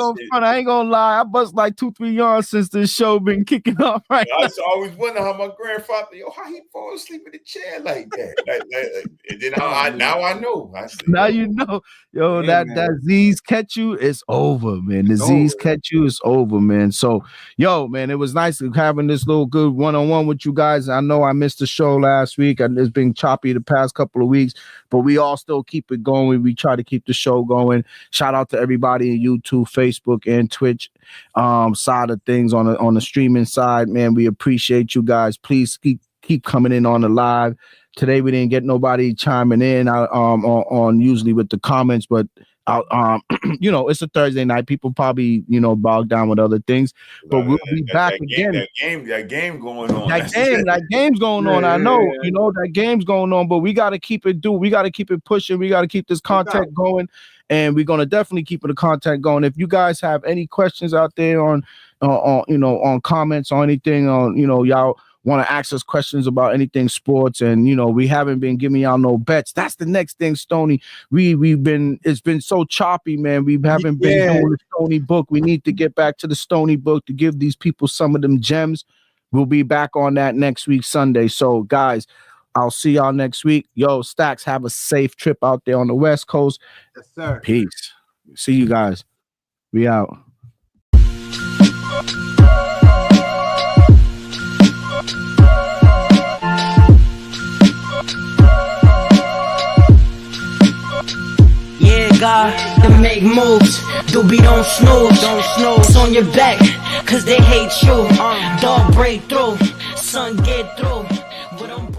gonna lie. I bust like 2-3 yards since this show been kicking off. Right. I used to always wonder how my grandfather, how he fall asleep in the chair like that. And then now I know. Now you know, yo, that Z's catch you, it's over, man. The Z's catch you, it's over, man. So, yo, man, it was nice having this little good one-on-one with you guys. I know I missed the show last week, and it's been choppy the past couple of weeks, but we all still keep it going. We try to keep the show going. Shout out to everybody in YouTube, Facebook, and Twitch side of things on the streaming side, man. We appreciate you guys. Please keep coming in on the live. Today we didn't get nobody chiming in on usually with the comments, but it's a Thursday night. People probably bogged down with other things, but we'll be back again. That game going on. That game's going on. I know, that game's going on, but we got to keep it we got to keep it pushing. We got to keep this content going, and we're gonna definitely keep the content going. If you guys have any questions out there on comments or anything, y'all want to ask us questions about anything sports, and we haven't been giving y'all no bets. That's the next thing, Stoney. It's been so choppy, man. We haven't been doing the Stoney book. We need to get back to the Stoney book to give these people some of them gems. We'll be back on that next week, Sunday. So, guys, I'll see y'all next week. Yo, Stacks, have a safe trip out there on the West Coast. Yes, sir. Peace. See you guys. We out. God, to make moves, doobie don't snooze, it's on your back, cause they hate you, dog break through, son get through, what I'm